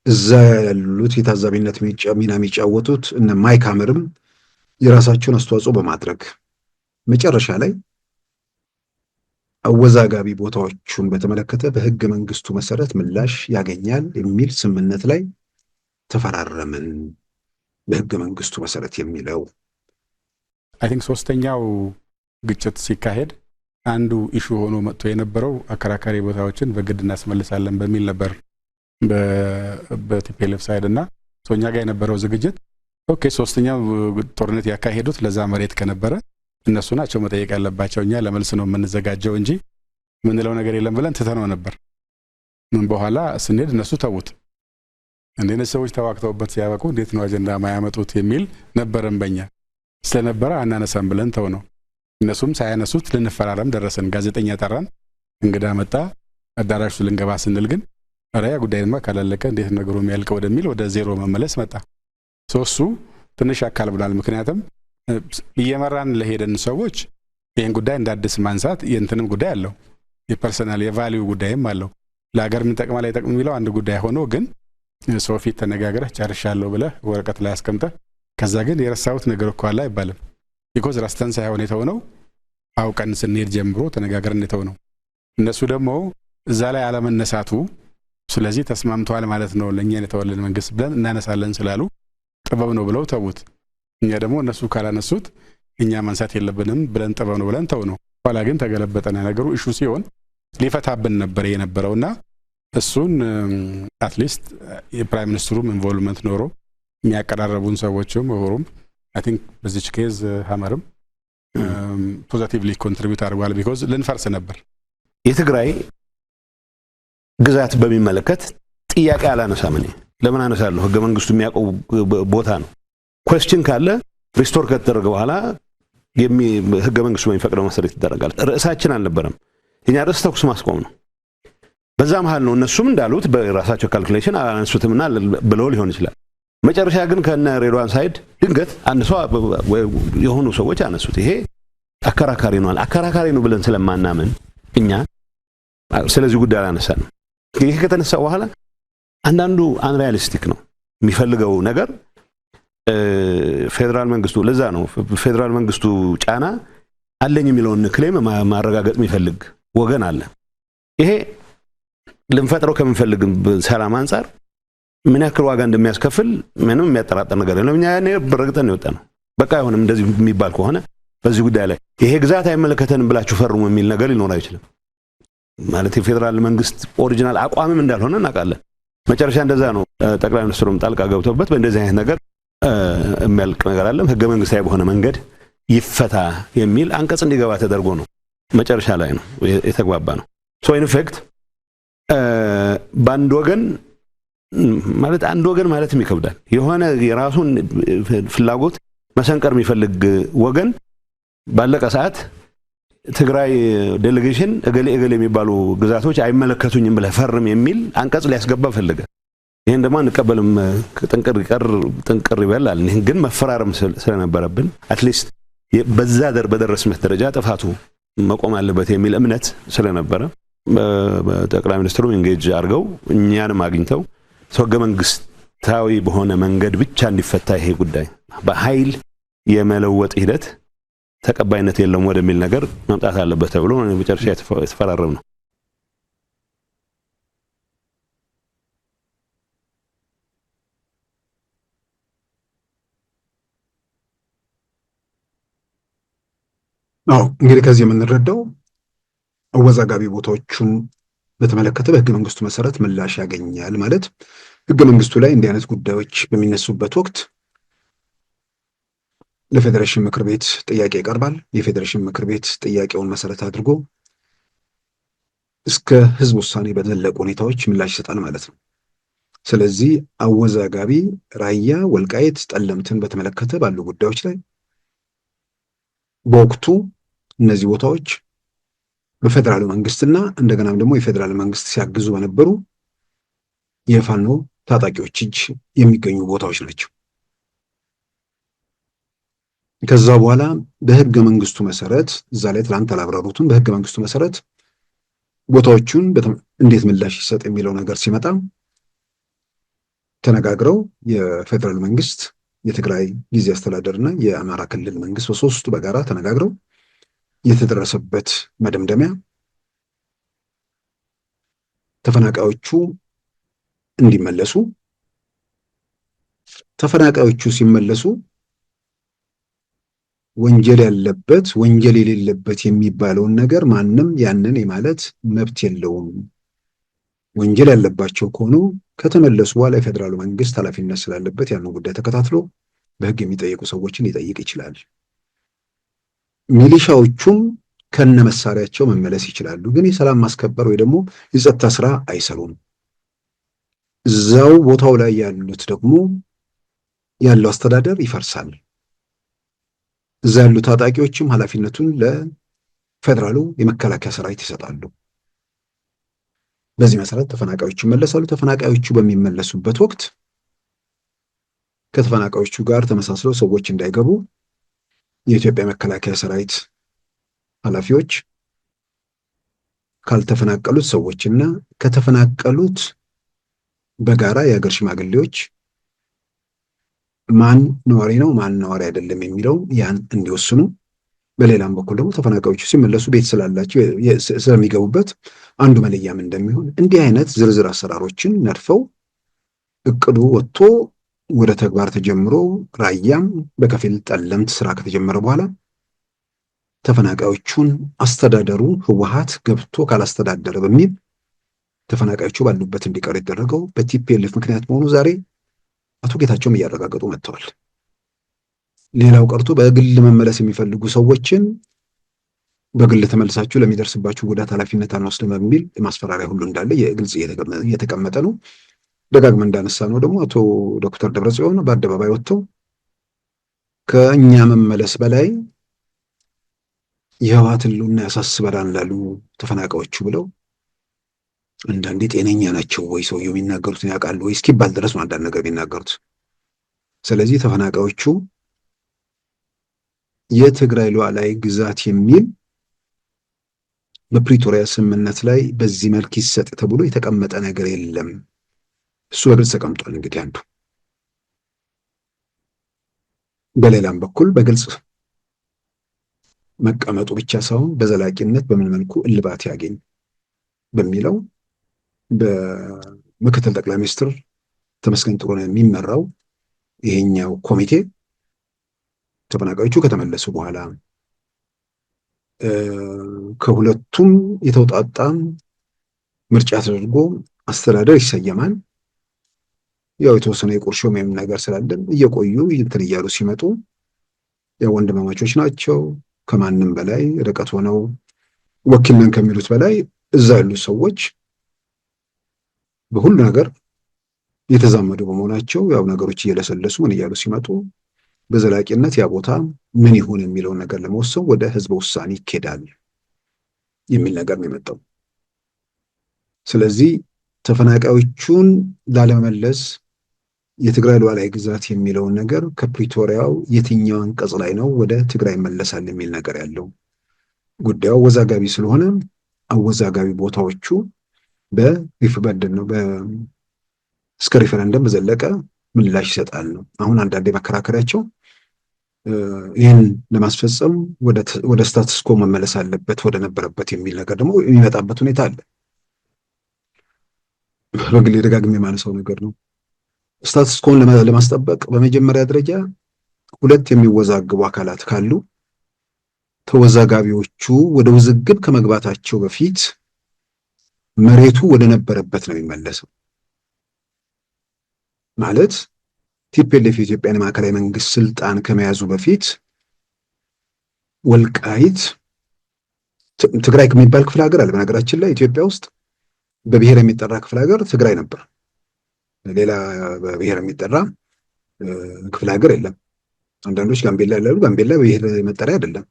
እዛ ያሉት የታዛቢነት ሚና የሚጫወቱት እነ ማይክ ሐመርም የራሳቸውን አስተዋጽኦ በማድረግ መጨረሻ ላይ አወዛጋቢ ቦታዎቹን በተመለከተ በህገ መንግስቱ መሰረት ምላሽ ያገኛል የሚል ስምምነት ላይ ተፈራረምን። በህገ መንግስቱ መሰረት የሚለው አይ ቲንክ ሶስተኛው ግጭት ሲካሄድ አንዱ ኢሹ ሆኖ መጥቶ የነበረው አከራካሪ ቦታዎችን በግድ እናስመልሳለን በሚል ነበር በቲፒኤልኤፍ ሳይድ እና ሶኛ ጋር የነበረው ዝግጅት ኦኬ ሶስተኛው ጦርነት ያካሄዱት ለዛ መሬት ከነበረ እነሱ ናቸው መጠየቅ ያለባቸው፣ እኛ ለመልስ ነው የምንዘጋጀው እንጂ ምንለው ነገር የለም ብለን ትተነው ነበር። ምን በኋላ ስንሄድ እነሱ ተውት። እንደነ ሰዎች ተዋክተውበት ሲያበቁ እንዴት ነው አጀንዳ ማያመጡት የሚል ነበረን በእኛ ስለነበረ አናነሳም ብለን ተው ነው። እነሱም ሳያነሱት ልንፈራረም ደረሰን። ጋዜጠኛ ጠራን፣ እንግዳ መጣ፣ አዳራሹ ልንገባ ስንል ግን አራያ ጉዳይማ ካላለቀ እንዴት ነገሩ የሚያልቀው ወደሚል ወደ ዜሮ መመለስ መጣ። ሶሱ ትንሽ አካል ብሏል። ምክንያቱም እየመራን ለሄደን ሰዎች ይሄን ጉዳይ እንዳድስ ማንሳት የእንትንም ጉዳይ አለው፣ የፐርሰናል የቫልዩ ጉዳይም አለው። ለሀገር ምን ጠቅማ ላይ ጠቅም የሚለው አንድ ጉዳይ ሆኖ ግን ሰው ፊት ተነጋግረህ ጨርሻለሁ ብለህ ወረቀት ላይ አስቀምጠህ ከዛ ግን የረሳሁት ነገር እኮ አለ አይባልም። ቢኮዝ ረስተን ሳይሆን የተውነው አውቀን ስንሄድ ጀምሮ ተነጋግረን የተውነው። እነሱ ደግሞ እዛ ላይ አለመነሳቱ ስለዚህ ተስማምተዋል ማለት ነው ለኛ የተወለን መንግስት ብለን እናነሳለን ስላሉ ጥበብ ነው ብለው ተውት። እኛ ደግሞ እነሱ ካላነሱት እኛ ማንሳት የለብንም ብለን ጥበብ ነው ብለን ተው ነው። ኋላ ግን ተገለበጠና ነገሩ ኢሹ ሲሆን ሊፈታብን ነበር የነበረውና እሱን አትሊስት የፕራይም ሚኒስትሩም ኢንቮልቭመንት ኖሮ የሚያቀራረቡን ሰዎችም ወሩም አይ ቲንክ በዚች ኬዝ ሐመርም ፖዚቲቭሊ ኮንትሪቢዩት አድርጓል። ቢኮዝ ልንፈርስ ነበር። የትግራይ ግዛት በሚመለከት ጥያቄ አላነሳም። እኔ ለምን አነሳለሁ? ህገ መንግስቱ የሚያውቀው ቦታ ነው። ኩዌስችን ካለ ሪስቶር ከተደረገ በኋላ ህገ መንግስቱ በሚፈቅደው መሰረት ይደረጋል። ርዕሳችን አልነበረም። የኛ ርዕስ ተኩስ ማስቆም ነው። በዛ መሃል ነው እነሱም እንዳሉት በራሳቸው ካልኩሌሽን አላነሱትምና ብለው ሊሆን ይችላል። መጨረሻ ግን ከነ ሬድዋን ሳይድ ድንገት አንድ ሰው የሆኑ ሰዎች አነሱት። ይሄ አከራካሪ ነው። አከራካሪ ነው ብለን ስለማናምን እኛ ስለዚህ ጉዳይ አላነሳንም። ይሄ ከተነሳ በኋላ አንዳንዱ አንሪያሊስቲክ ነው የሚፈልገው ነገር ፌደራል መንግስቱ። ለዛ ነው ፌደራል መንግስቱ ጫና አለኝ የሚለውን ክሌም ማረጋገጥ የሚፈልግ ወገን አለ። ይሄ ልንፈጥረው ከምንፈልግ ሰላም አንፃር ምን ያክል ዋጋ እንደሚያስከፍል ምንም የሚያጠራጥር ነገር የለም። እኛ ያኔ በረግጠን ነው የወጣነው። በቃ አይሆንም እንደዚህ የሚባል ከሆነ በዚህ ጉዳይ ላይ ይሄ ግዛት አይመለከተንም ብላችሁ ፈርሙ የሚል ነገር ሊኖር አይችልም። ማለት የፌደራል መንግስት ኦሪጂናል አቋምም እንዳልሆነ እናውቃለን። መጨረሻ እንደዛ ነው ጠቅላይ ሚኒስትሩም ጣልቃ ገብቶበት በእንደዚህ አይነት ነገር የሚያልቅ ነገር አለም ህገ መንግስታዊ በሆነ መንገድ ይፈታ የሚል አንቀጽ እንዲገባ ተደርጎ ነው መጨረሻ ላይ ነው የተግባባ ነው። ሶ ኢን ኢፌክት ባንድ ወገን ማለት ይከብዳል። የሆነ የራሱን ፍላጎት መሰንቀር የሚፈልግ ወገን ባለቀ ሰዓት ትግራይ ዴሌጌሽን እገሌ የሚባሉ ግዛቶች አይመለከቱኝም ብለህ ፈርም የሚል አንቀጽ ሊያስገባ ፈልገ። ይሄን ደግሞ አንቀበልም ጥንቅር ይበላል። ይሄን ግን መፈራረም ስለነበረብን አትሊስት በዛ በደረስነት ደረጃ ጥፋቱ መቆም አለበት የሚል እምነት ስለነበረ ጠቅላይ ሚኒስትሩ ኢንጌጅ አድርገው እኛንም አግኝተው ህገ መንግስታዊ በሆነ መንገድ ብቻ እንዲፈታ ይሄ ጉዳይ በኃይል የመለወጥ ሂደት ተቀባይነት የለውም ወደሚል ነገር መምጣት አለበት ተብሎ መጨረሻ የተፈራረም ነው። እንግዲህ ከዚህ የምንረዳው አወዛጋቢ ቦታዎችን በተመለከተ በህገ መንግስቱ መሰረት ምላሽ ያገኛል ማለት ህገ መንግስቱ ላይ እንዲህ አይነት ጉዳዮች በሚነሱበት ወቅት ለፌዴሬሽን ምክር ቤት ጥያቄ ይቀርባል። የፌዴሬሽን ምክር ቤት ጥያቄውን መሰረት አድርጎ እስከ ህዝብ ውሳኔ በዘለቁ ሁኔታዎች ምላሽ ይሰጣል ማለት ነው። ስለዚህ አወዛጋቢ ራያ፣ ወልቃይት፣ ጠለምትን በተመለከተ ባሉ ጉዳዮች ላይ በወቅቱ እነዚህ ቦታዎች በፌደራል መንግስትና እንደገናም ደግሞ የፌደራል መንግስት ሲያግዙ በነበሩ የፋኖ ታጣቂዎች እጅ የሚገኙ ቦታዎች ናቸው። ከዛ በኋላ በህገ መንግስቱ መሰረት እዛ ላይ ትላንት አላብራሩትም። በህገ መንግስቱ መሰረት ቦታዎቹን እንዴት ምላሽ ይሰጥ የሚለው ነገር ሲመጣ ተነጋግረው የፌደራል መንግስት፣ የትግራይ ጊዜ አስተዳደርና የአማራ ክልል መንግስት በሶስቱ በጋራ ተነጋግረው የተደረሰበት መደምደሚያ ተፈናቃዮቹ እንዲመለሱ፣ ተፈናቃዮቹ ሲመለሱ ወንጀል ያለበት ወንጀል የሌለበት የሚባለውን ነገር ማንም ያንን የማለት መብት የለውም። ወንጀል ያለባቸው ከሆኑ ከተመለሱ በኋላ የፌደራሉ መንግስት ኃላፊነት ስላለበት ያንን ጉዳይ ተከታትሎ በህግ የሚጠየቁ ሰዎችን ሊጠይቅ ይችላል። ሚሊሻዎቹም ከነ መሳሪያቸው መመለስ ይችላሉ። ግን የሰላም ማስከበር ወይ ደግሞ የጸጥታ ስራ አይሰሩም። እዛው ቦታው ላይ ያሉት ደግሞ ያለው አስተዳደር ይፈርሳል። እዛ ያሉ ታጣቂዎችም ኃላፊነቱን ለፌደራሉ የመከላከያ ሰራዊት ይሰጣሉ። በዚህ መሰረት ተፈናቃዮቹ ይመለሳሉ። ተፈናቃዮቹ በሚመለሱበት ወቅት ከተፈናቃዮቹ ጋር ተመሳስለው ሰዎች እንዳይገቡ የኢትዮጵያ መከላከያ ሰራዊት ኃላፊዎች ካልተፈናቀሉት ሰዎችና ከተፈናቀሉት በጋራ የሀገር ሽማግሌዎች ማን ነዋሪ ነው ማን ነዋሪ አይደለም የሚለው ያን እንዲወስኑ፣ በሌላም በኩል ደግሞ ተፈናቃዮቹ ሲመለሱ ቤት ስላላቸው ስለሚገቡበት አንዱ መለያም እንደሚሆን እንዲህ አይነት ዝርዝር አሰራሮችን ነድፈው እቅዱ ወጥቶ ወደ ተግባር ተጀምሮ ራያም በከፊል ጠለምት ስራ ከተጀመረ በኋላ ተፈናቃዮቹን አስተዳደሩ ህወሓት ገብቶ ካላስተዳደረ በሚል ተፈናቃዮቹ ባሉበት እንዲቀር የተደረገው በቲፒኤልኤፍ ምክንያት መሆኑ ዛሬ አቶ ጌታቸውም እያረጋገጡ መጥተዋል። ሌላው ቀርቶ በግል መመለስ የሚፈልጉ ሰዎችን በግል ተመልሳችሁ ለሚደርስባችሁ ጉዳት ኃላፊነት አንወስድም በሚል ማስፈራሪያ ሁሉ እንዳለ የግልጽ እየተቀመጠ ነው። ደጋግመን እንዳነሳ ነው ደግሞ አቶ ዶክተር ደብረጽዮን በአደባባይ ወጥተው ከእኛ መመለስ በላይ የህወሓት ህልውና ያሳስበናል ላሉ ተፈናቃዮቹ ብለው አንዳንዴ ጤነኛ ናቸው ወይ ሰውየው የሚናገሩትን ያውቃሉ ወይ እስኪባል ድረስ ነው አንዳንድ ነገር የሚናገሩት። ስለዚህ ተፈናቃዮቹ የትግራይ ሉዓላዊ ግዛት የሚል በፕሪቶሪያ ስምምነት ላይ በዚህ መልክ ይሰጥ ተብሎ የተቀመጠ ነገር የለም። እሱ በግልጽ ተቀምጧል። እንግዲህ አንዱ በሌላም በኩል በግልጽ መቀመጡ ብቻ ሳይሆን በዘላቂነት በምን መልኩ እልባት ያገኝ በሚለው በምክትል ጠቅላይ ሚኒስትር ተመስገን ጥሩነህ የሚመራው ይሄኛው ኮሚቴ ተፈናቃዮቹ ከተመለሱ በኋላ ከሁለቱም የተውጣጣ ምርጫ ተደርጎ አስተዳደር ይሰየማል። ያው የተወሰነ የቁርሾ ምንም ነገር ስላለ እየቆዩ እንትን እያሉ ሲመጡ ወንድማማቾች ናቸው። ከማንም በላይ ርቀት ሆነው ወኪል ነን ከሚሉት በላይ እዛ ያሉ ሰዎች በሁሉ ነገር የተዛመዱ በመሆናቸው ያው ነገሮች እየለሰለሱ ምን እያሉ ሲመጡ በዘላቂነት ያ ቦታ ምን ይሁን የሚለውን ነገር ለመወሰን ወደ ህዝበ ውሳኔ ይኬዳል የሚል ነገር ነው የመጣው። ስለዚህ ተፈናቃዮቹን ላለመመለስ የትግራይ ሉዓላዊ ግዛት የሚለውን ነገር ከፕሪቶሪያው የትኛው አንቀጽ ላይ ነው ወደ ትግራይ መለሳል የሚል ነገር ያለው? ጉዳዩ አወዛጋቢ ስለሆነ አወዛጋቢ ቦታዎቹ በሪፈረንደም ነው እስከ ሪፈረንደም በዘለቀ ምላሽ ይሰጣል ነው። አሁን አንዳንዴ መከራከሪያቸው ይህን ለማስፈጸም ወደ ስታትስ ኮ መመለስ አለበት ወደ ነበረበት የሚል ነገር ደግሞ የሚመጣበት ሁኔታ አለ። በግሌ ደጋግሜ የማነሳው ነገር ነው። ስታትስ ኮን ለማስጠበቅ በመጀመሪያ ደረጃ ሁለት የሚወዛግቡ አካላት ካሉ ተወዛጋቢዎቹ ወደ ውዝግብ ከመግባታቸው በፊት መሬቱ ወደ ነበረበት ነው የሚመለሰው። ማለት ቲፒኤልኤፍ የኢትዮጵያን ማዕከላዊ መንግስት ስልጣን ከመያዙ በፊት ወልቃይት ትግራይ ከሚባል ክፍለ ሀገር አለ። በነገራችን ላይ ኢትዮጵያ ውስጥ በብሔር የሚጠራ ክፍለ ሀገር ትግራይ ነበር። ሌላ በብሔር የሚጠራ ክፍለ ሀገር የለም። አንዳንዶች ጋምቤላ ይላሉ። ጋምቤላ በብሔር መጠሪያ አይደለም።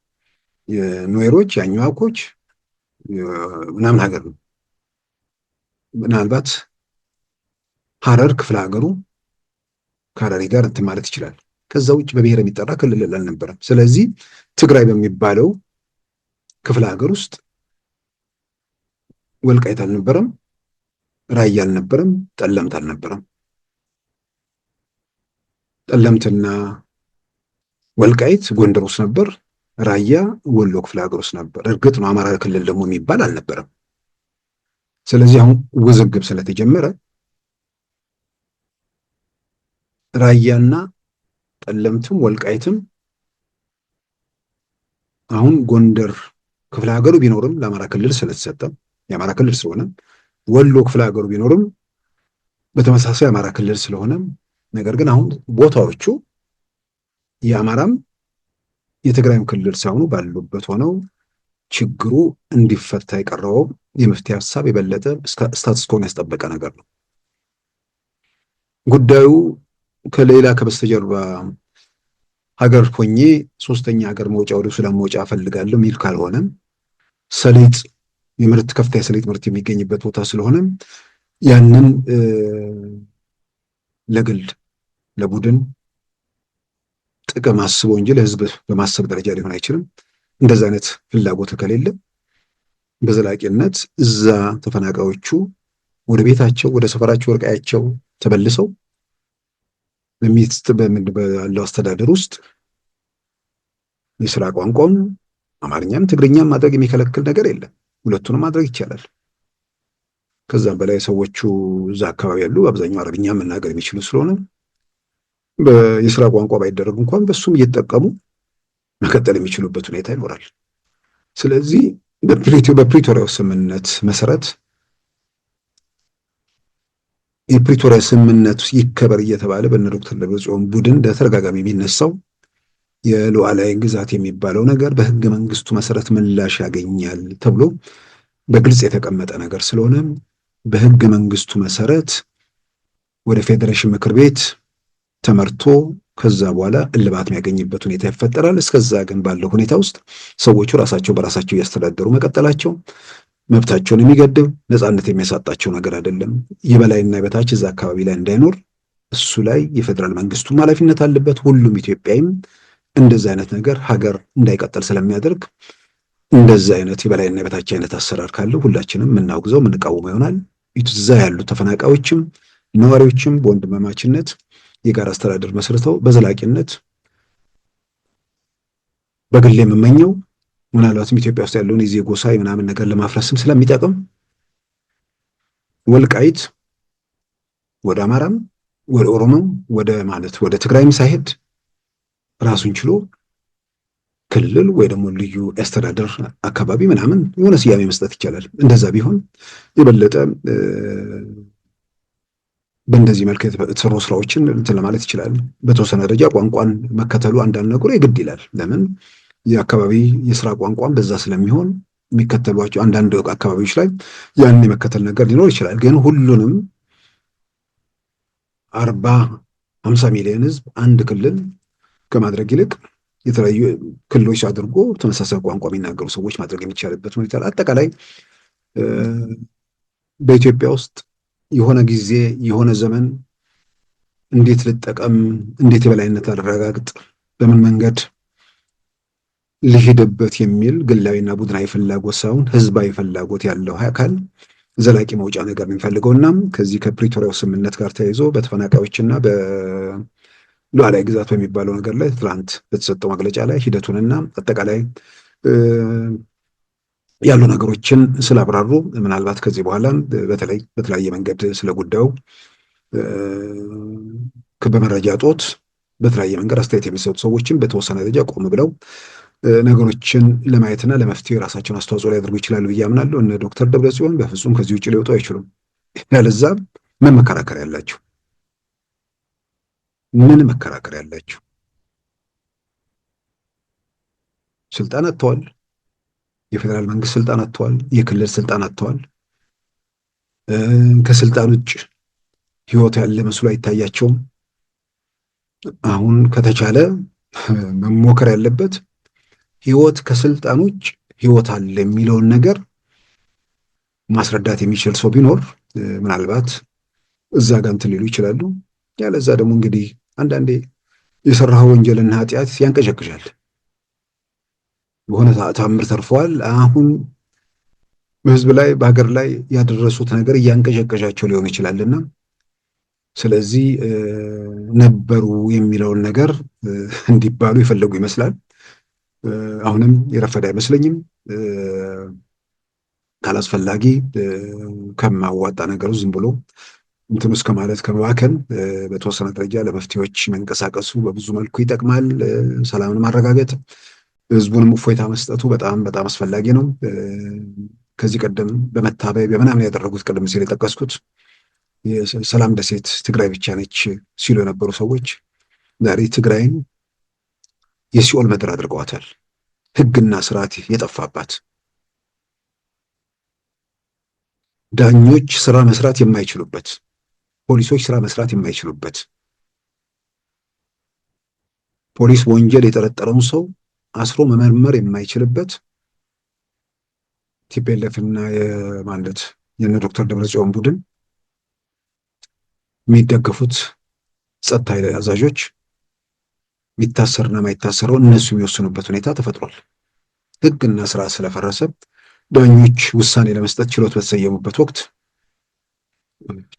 የኑዌሮች የአኝዋኮች ምናምን ሀገር ነው። ምናልባት ሀረር ክፍለ ሀገሩ ከሀረሪ ጋር እንትን ማለት ይችላል። ከዛ ውጭ በብሔር የሚጠራ ክልል አልነበረም። ስለዚህ ትግራይ በሚባለው ክፍለ ሀገር ውስጥ ወልቃይት አልነበረም፣ ራያ አልነበረም፣ ጠለምት አልነበረም። ጠለምትና ወልቃይት ጎንደር ውስጥ ነበር። ራያ ወሎ ክፍለ ሀገር ውስጥ ነበር። እርግጥ ነው አማራ ክልል ደግሞ የሚባል አልነበረም። ስለዚህ አሁን ውዝግብ ስለተጀመረ ራያና ጠለምትም ወልቃይትም አሁን ጎንደር ክፍለ ሀገሩ ቢኖርም ለአማራ ክልል ስለተሰጠ የአማራ ክልል ስለሆነ፣ ወሎ ክፍለ ሀገሩ ቢኖርም በተመሳሳይ አማራ ክልል ስለሆነ፣ ነገር ግን አሁን ቦታዎቹ የአማራም የትግራይም ክልል ሳይሆኑ ባሉበት ሆነው ችግሩ እንዲፈታ የቀረበው የመፍትሄ ሀሳብ የበለጠ ስታትስ ኮን ያስጠበቀ ነገር ነው። ጉዳዩ ከሌላ ከበስተጀርባ ሀገር ሆኜ ሶስተኛ ሀገር መውጫ ወደ ሱዳን መውጫ እፈልጋለሁ ሚል ካልሆነ ሰሊጥ የምርት ከፍታ የሰሊጥ ምርት የሚገኝበት ቦታ ስለሆነ ያንን ለግል ለቡድን ጥቅም አስቦ እንጂ ለህዝብ በማሰብ ደረጃ ሊሆን አይችልም። እንደዛ አይነት ፍላጎት ከሌለ በዘላቂነት እዛ ተፈናቃዮቹ ወደ ቤታቸው ወደ ሰፈራቸው ወርቃያቸው ተበልሰው ባለው አስተዳደር ውስጥ የስራ ቋንቋም አማርኛም ትግርኛም ማድረግ የሚከለክል ነገር የለም። ሁለቱንም ማድረግ ይቻላል። ከዛም በላይ ሰዎቹ እዛ አካባቢ ያሉ አብዛኛው አረብኛ መናገር የሚችሉ ስለሆነ የስራ ቋንቋ ባይደረግ እንኳን በሱም እየተጠቀሙ መቀጠል የሚችሉበት ሁኔታ ይኖራል። ስለዚህ በፕሪቶሪያው ስምምነት መሰረት የፕሪቶሪያ ስምምነት ይከበር እየተባለ በእነ ዶክተር ደብረጽዮን ቡድን በተደጋጋሚ የሚነሳው የሉዓላዊ ግዛት የሚባለው ነገር በህገ መንግስቱ መሰረት ምላሽ ያገኛል ተብሎ በግልጽ የተቀመጠ ነገር ስለሆነ በህገ መንግስቱ መሰረት ወደ ፌዴሬሽን ምክር ቤት ተመርቶ ከዛ በኋላ እልባት የሚያገኝበት ሁኔታ ይፈጠራል። እስከዛ ግን ባለው ሁኔታ ውስጥ ሰዎቹ ራሳቸው በራሳቸው እያስተዳደሩ መቀጠላቸው መብታቸውን የሚገድብ ነፃነት የሚያሳጣቸው ነገር አይደለም። የበላይና የበታች እዛ አካባቢ ላይ እንዳይኖር እሱ ላይ የፌዴራል መንግስቱም ኃላፊነት አለበት። ሁሉም ኢትዮጵያዊም እንደዛ አይነት ነገር ሀገር እንዳይቀጥል ስለሚያደርግ እንደዛ አይነት የበላይና የበታች አይነት አሰራር ካለው ሁላችንም የምናውግዘው የምንቃወመው ይሆናል። እዛ ያሉ ተፈናቃዮችም ነዋሪዎችም በወንድማማችነት የጋራ አስተዳደር መስርተው በዘላቂነት በግል የምመኘው ምናልባትም ኢትዮጵያ ውስጥ ያለውን የዚህ ጎሳ ምናምን ነገር ለማፍረስም ስለሚጠቅም ወልቃይት ወደ አማራም ወደ ኦሮሞም ወደ ትግራይም ሳይሄድ ራሱን ችሎ ክልል ወይ ደግሞ ልዩ አስተዳደር አካባቢ ምናምን የሆነ ስያሜ መስጠት ይቻላል። እንደዛ ቢሆን የበለጠ በእንደዚህ መልክ የተሰሩ ስራዎችን እንትን ለማለት ይችላል። በተወሰነ ደረጃ ቋንቋን መከተሉ አንዳንድ ነገሩ የግድ ይላል። ለምን የአካባቢ የስራ ቋንቋን በዛ ስለሚሆን የሚከተሏቸው አንዳንድ አካባቢዎች ላይ ያንን የመከተል ነገር ሊኖር ይችላል። ግን ሁሉንም 40-50 ሚሊዮን ህዝብ አንድ ክልል ከማድረግ ይልቅ የተለያዩ ክልሎች አድርጎ ተመሳሳይ ቋንቋ የሚናገሩ ሰዎች ማድረግ የሚቻልበት ሁኔታ አጠቃላይ በኢትዮጵያ ውስጥ የሆነ ጊዜ የሆነ ዘመን እንዴት ልጠቀም፣ እንዴት የበላይነት አረጋግጥ፣ በምን መንገድ ልሄድበት የሚል ግላዊና ቡድናዊ ፍላጎት ሳይሆን ህዝባዊ ፍላጎት ያለው አካል ዘላቂ መውጫ ነገር የሚፈልገውና ከዚህ ከፕሪቶሪያው ስምምነት ጋር ተያይዞ በተፈናቃዮችና በሉዓላዊ ግዛት በሚባለው ነገር ላይ ትላንት በተሰጠው መግለጫ ላይ ሂደቱንና አጠቃላይ ያሉ ነገሮችን ስላብራሩ ምናልባት ከዚህ በኋላ በተለይ በተለያየ መንገድ ስለ ጉዳዩ በመረጃ ጦት በተለያየ መንገድ አስተያየት የሚሰጡ ሰዎችን በተወሰነ ደረጃ ቆም ብለው ነገሮችን ለማየትና ለመፍትሄ የራሳቸውን አስተዋጽኦ ሊያደርጉ ይችላሉ ብዬ አምናለሁ። እነ ዶክተር ደብረጽዮን በፍጹም ከዚህ ውጭ ሊወጡ አይችሉም። ያለዛ ምን መከራከር ያላችሁ? ምን መከራከር ያላችሁ? ስልጣን አጥተዋል። የፌዴራል መንግስት ስልጣን አጥተዋል። የክልል ስልጣን አጥተዋል። ከስልጣን ውጭ ህይወት ያለ መስሎ አይታያቸውም። አሁን ከተቻለ መሞከር ያለበት ህይወት ከስልጣን ውጭ ህይወት አለ የሚለውን ነገር ማስረዳት የሚችል ሰው ቢኖር ምናልባት እዛ ጋር እንትን ሊሉ ይችላሉ። ያለዛ ደግሞ እንግዲህ አንዳንዴ የሰራው ወንጀልና ኃጢአት ያንቀዠቅዣል። በሆነ ተአምር ተርፈዋል። አሁን በህዝብ ላይ በሀገር ላይ ያደረሱት ነገር እያንቀዠቀዣቸው ሊሆን ይችላልና ስለዚህ ነበሩ የሚለውን ነገር እንዲባሉ የፈለጉ ይመስላል። አሁንም የረፈደ አይመስለኝም። ካላስፈላጊ ከማዋጣ ነገሩ ዝም ብሎ እንትን እስከ ማለት ከመባከን በተወሰነ ደረጃ ለመፍትሄዎች መንቀሳቀሱ በብዙ መልኩ ይጠቅማል። ሰላምን ማረጋገጥ፣ ህዝቡንም እፎይታ መስጠቱ በጣም በጣም አስፈላጊ ነው። ከዚህ ቀደም በመታበይ በምናምን ያደረጉት ቀደም ሲል የጠቀስኩት የሰላም ደሴት ትግራይ ብቻ ነች ሲሉ የነበሩ ሰዎች ዛሬ ትግራይን የሲኦል ምድር አድርገዋታል። ህግና ስርዓት የጠፋባት፣ ዳኞች ስራ መስራት የማይችሉበት፣ ፖሊሶች ስራ መስራት የማይችሉበት፣ ፖሊስ ወንጀል የጠረጠረውን ሰው አስሮ መመርመር የማይችልበት፣ ቲፒኤልኤፍና የማለት የነ ዶክተር ደብረጽዮን ቡድን የሚደገፉት ጸጥታ ኃይል አዛዦች የሚታሰርና ማይታሰረው እነሱ የሚወስኑበት ሁኔታ ተፈጥሯል። ህግና ስራ ስለፈረሰ ዳኞች ውሳኔ ለመስጠት ችሎት በተሰየሙበት ወቅት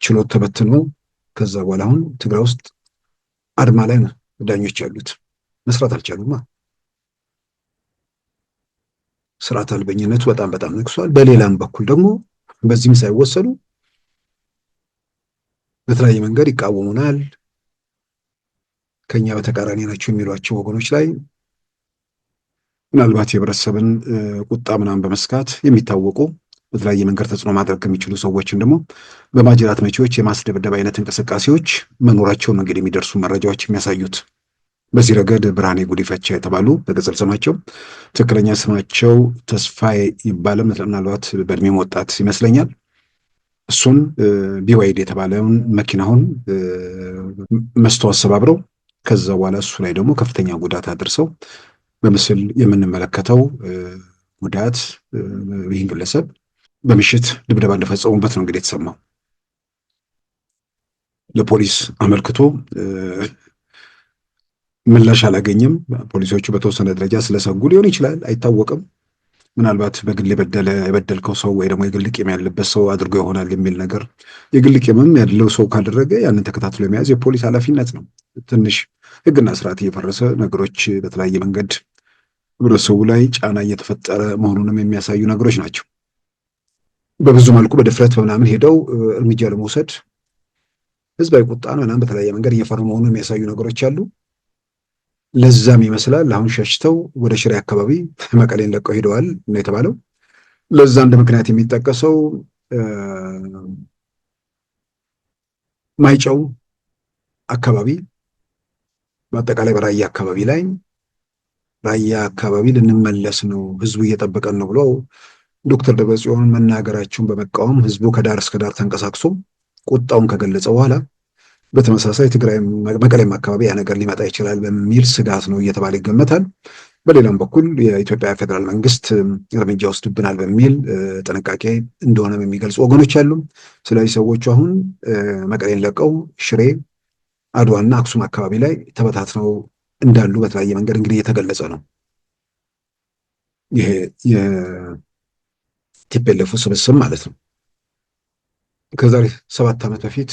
ችሎት ተበትኖ ከዛ በኋላ አሁን ትግራይ ውስጥ አድማ ላይ ነው ዳኞች ያሉት። መስራት አልቻሉማ። ስርዓት አልበኝነቱ በጣም በጣም ነግሷል። በሌላም በኩል ደግሞ በዚህም ሳይወሰዱ በተለያየ መንገድ ይቃወሙናል፣ ከኛ በተቃራኒ ናቸው የሚሏቸው ወገኖች ላይ ምናልባት የህብረተሰብን ቁጣ ምናምን በመስካት የሚታወቁ በተለያየ መንገድ ተጽዕኖ ማድረግ ከሚችሉ ሰዎችን ደግሞ በማጅራት መቺዎች የማስደብደብ አይነት እንቅስቃሴዎች መኖራቸውን እንግዲህ የሚደርሱ መረጃዎች የሚያሳዩት። በዚህ ረገድ ብርሃኔ ጉዲፈቻ የተባሉ በቅጽል ስማቸው ትክክለኛ ስማቸው ተስፋዬ ይባላል፣ ምናልባት በእድሜም ወጣት ይመስለኛል። እሱን ቢዋይድ የተባለውን መኪናውን መስተዋት ሰባብረው ከዛ በኋላ እሱ ላይ ደግሞ ከፍተኛ ጉዳት አድርሰው በምስል የምንመለከተው ጉዳት ይህን ግለሰብ በምሽት ድብደባ እንደፈጸሙበት ነው እንግዲህ የተሰማው። ለፖሊስ አመልክቶ ምላሽ አላገኘም። ፖሊሶቹ በተወሰነ ደረጃ ስለሰጉ ሊሆን ይችላል፣ አይታወቅም። ምናልባት በግል የበደልከው ሰው ወይ ደግሞ የግል ቂም ያለበት ሰው አድርጎ ይሆናል የሚል ነገር። የግል ቂምም ያለው ሰው ካደረገ ያንን ተከታትሎ የመያዝ የፖሊስ ኃላፊነት ነው። ትንሽ ህግና ስርዓት እየፈረሰ ነገሮች በተለያየ መንገድ ህብረተሰቡ ላይ ጫና እየተፈጠረ መሆኑንም የሚያሳዩ ነገሮች ናቸው። በብዙ መልኩ በድፍረት በምናምን ሄደው እርምጃ ለመውሰድ ህዝባዊ ቁጣ ነው ምናምን በተለያየ መንገድ እየፈሩ መሆኑን የሚያሳዩ ነገሮች አሉ። ለዛም ይመስላል አሁን ሸሽተው ወደ ሽሬ አካባቢ መቀሌን ለቀው ሄደዋል ነው የተባለው። ለዛ እንደ ምክንያት የሚጠቀሰው ማይጨው አካባቢ በአጠቃላይ በራያ አካባቢ ላይ ራያ አካባቢ ልንመለስ ነው ህዝቡ እየጠበቀን ነው ብለው ዶክተር ደብረጽዮን መናገራቸውን በመቃወም ህዝቡ ከዳር እስከ ዳር ተንቀሳቅሶ ቁጣውን ከገለጸ በኋላ በተመሳሳይ ትግራይ መቀሌም አካባቢ ያ ነገር ሊመጣ ይችላል በሚል ስጋት ነው እየተባለ ይገመታል። በሌላም በኩል የኢትዮጵያ ፌደራል መንግስት እርምጃ ወስድብናል በሚል ጥንቃቄ እንደሆነ የሚገልጹ ወገኖች አሉ። ስለዚህ ሰዎቹ አሁን መቀሌን ለቀው ሽሬ፣ አድዋና አክሱም አካባቢ ላይ ተበታትነው እንዳሉ በተለያየ መንገድ እንግዲህ እየተገለጸ ነው። ይሄ የቲፒኤልኤፍ ስብስብ ማለት ነው። ከዛሬ 7 ዓመት በፊት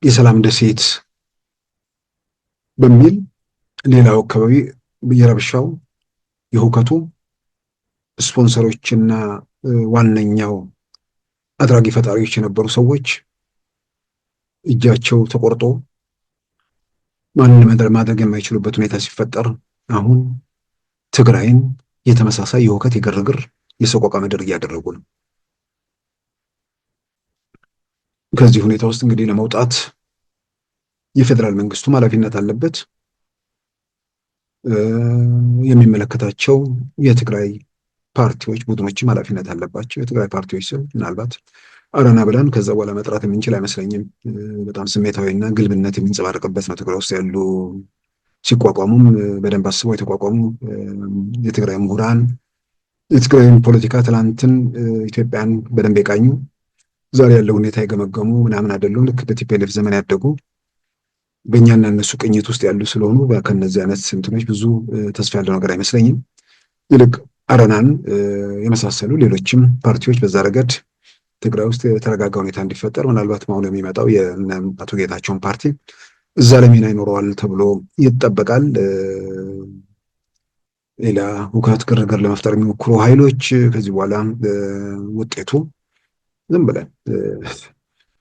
የሰላም ደሴት በሚል ሌላው አካባቢ የረብሻው የሁከቱ ስፖንሰሮችና ዋነኛው አድራጊ ፈጣሪዎች የነበሩ ሰዎች እጃቸው ተቆርጦ ማንም ማድረግ የማይችሉበት ሁኔታ ሲፈጠር አሁን ትግራይን የተመሳሳይ የሁከት የግርግር የሰቆቃ ምድር እያደረጉ ነው። ከዚህ ሁኔታ ውስጥ እንግዲህ ለመውጣት የፌደራል መንግስቱም ኃላፊነት አለበት። የሚመለከታቸው የትግራይ ፓርቲዎች ቡድኖችም ኃላፊነት አለባቸው። የትግራይ ፓርቲዎች ስም ምናልባት አረና ብለን ከዛ በኋላ መጥራት የምንችል አይመስለኝም። በጣም ስሜታዊና ግልብነት የሚንጸባረቅበት ነው። ትግራይ ውስጥ ያሉ ሲቋቋሙም በደንብ አስበው የተቋቋሙ የትግራይ ምሁራን የትግራይን ፖለቲካ ትላንትን ኢትዮጵያን በደንብ የቃኙ ዛሬ ያለው ሁኔታ የገመገሙ ምናምን አይደሉም። ልክ በቲፒኤልኤፍ ዘመን ያደጉ በእኛና እነሱ ቅኝት ውስጥ ያሉ ስለሆኑ ከነዚህ አይነት እንትኖች ብዙ ተስፋ ያለው ነገር አይመስለኝም። ይልቅ አረናን የመሳሰሉ ሌሎችም ፓርቲዎች በዛ ረገድ ትግራይ ውስጥ የተረጋጋ ሁኔታ እንዲፈጠር ምናልባት አሁን የሚመጣው የአቶ ጌታቸውን ፓርቲ እዛ ለሚና ይኖረዋል ተብሎ ይጠበቃል። ሌላ ሁከት ግርግር ለመፍጠር የሚሞክሩ ኃይሎች ከዚህ በኋላ ውጤቱ ዝም ብለን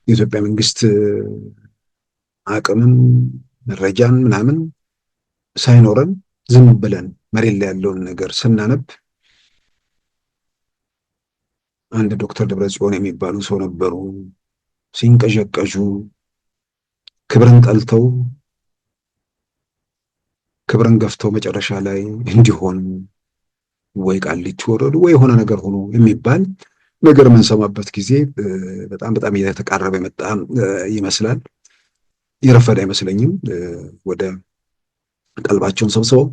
የኢትዮጵያ መንግስት አቅምም መረጃን ምናምን ሳይኖረን ዝም ብለን መሬት ላይ ያለውን ነገር ስናነብ አንድ ዶክተር ደብረጽዮን የሚባሉ ሰው ነበሩ። ሲንቀዠቀዡ ክብርን ጠልተው ክብርን ገፍተው መጨረሻ ላይ እንዲሆን ወይ ቃሊቲ ወረዱ ወይ የሆነ ነገር ሆኖ የሚባል ነገር የምንሰማበት ጊዜ በጣም በጣም እየተቃረበ የመጣ ይመስላል። የረፈደ አይመስለኝም። ወደ ቀልባቸውን ሰብስበው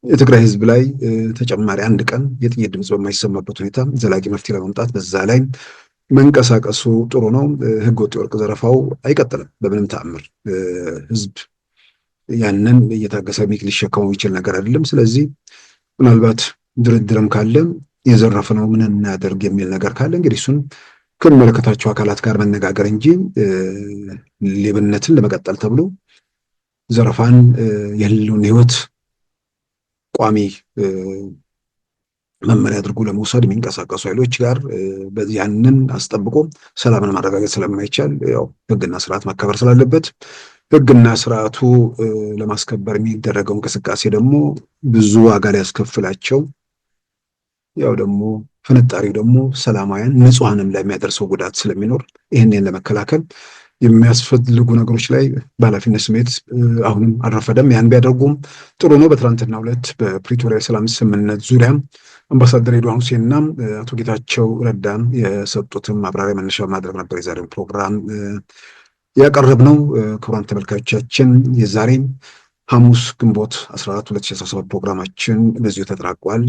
የትግራይ ህዝብ ላይ ተጨማሪ አንድ ቀን የጥይት ድምፅ በማይሰማበት ሁኔታ ዘላቂ መፍትሄ ለማምጣት በዛ ላይ መንቀሳቀሱ ጥሩ ነው። ህገወጥ የወርቅ ዘረፋው አይቀጥልም በምንም ተአምር። ህዝብ ያንን እየታገሰ ሊሸከመው የሚችል ነገር አይደለም። ስለዚህ ምናልባት ድርድርም ካለ የዘረፍነው ምን እናደርግ የሚል ነገር ካለ እንግዲህ እሱን ከሚመለከታቸው አካላት ጋር መነጋገር እንጂ ሌብነትን ለመቀጠል ተብሎ ዘረፋን የህልውና ህይወት ቋሚ መመሪያ አድርጎ ለመውሰድ የሚንቀሳቀሱ ኃይሎች ጋር ያንን አስጠብቆ ሰላምን ማረጋገጥ ስለማይቻል ያው ህግና ስርዓት መከበር ስላለበት ህግና ስርዓቱ ለማስከበር የሚደረገው እንቅስቃሴ ደግሞ ብዙ ዋጋ ሊያስከፍላቸው ያው ደግሞ ፍንጣሪው ደግሞ ሰላማውያን ንጹሃንም ላይ የሚያደርሰው ጉዳት ስለሚኖር ይህንን ለመከላከል የሚያስፈልጉ ነገሮች ላይ በኃላፊነት ስሜት አሁንም አልረፈደም። ያን ቢያደርጉም ጥሩ ነው። በትናንትናው ዕለት በፕሪቶሪያ ሰላም ስምምነት ዙሪያ አምባሳደር ሬድዋን ሁሴንና አቶ ጌታቸው ረዳ የሰጡትን ማብራሪያ መነሻ ማድረግ ነበር የዛሬውን ፕሮግራም ያቀረብነው። ክቡራን ተመልካቾቻችን የዛሬ ሐሙስ ግንቦት 14 2017 ፕሮግራማችን በዚሁ ተጠናቋል።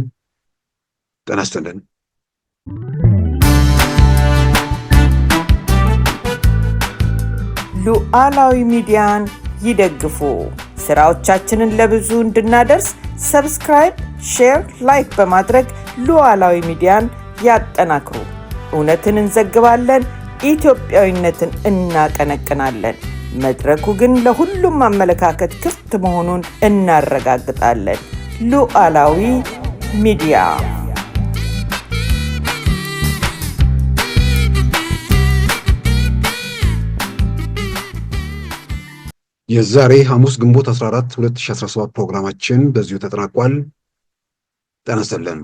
ጤና ይስጥልን። ሉዓላዊ ሚዲያን ይደግፉ። ስራዎቻችንን ለብዙ እንድናደርስ ሰብስክራይብ፣ ሼር፣ ላይክ በማድረግ ሉዓላዊ ሚዲያን ያጠናክሩ። እውነትን እንዘግባለን፣ ኢትዮጵያዊነትን እናቀነቅናለን። መድረኩ ግን ለሁሉም አመለካከት ክፍት መሆኑን እናረጋግጣለን። ሉዓላዊ ሚዲያ የዛሬ ሐሙስ ግንቦት 14 2017 ፕሮግራማችን በዚሁ ተጠናቋል። ጤና ይስጥልን።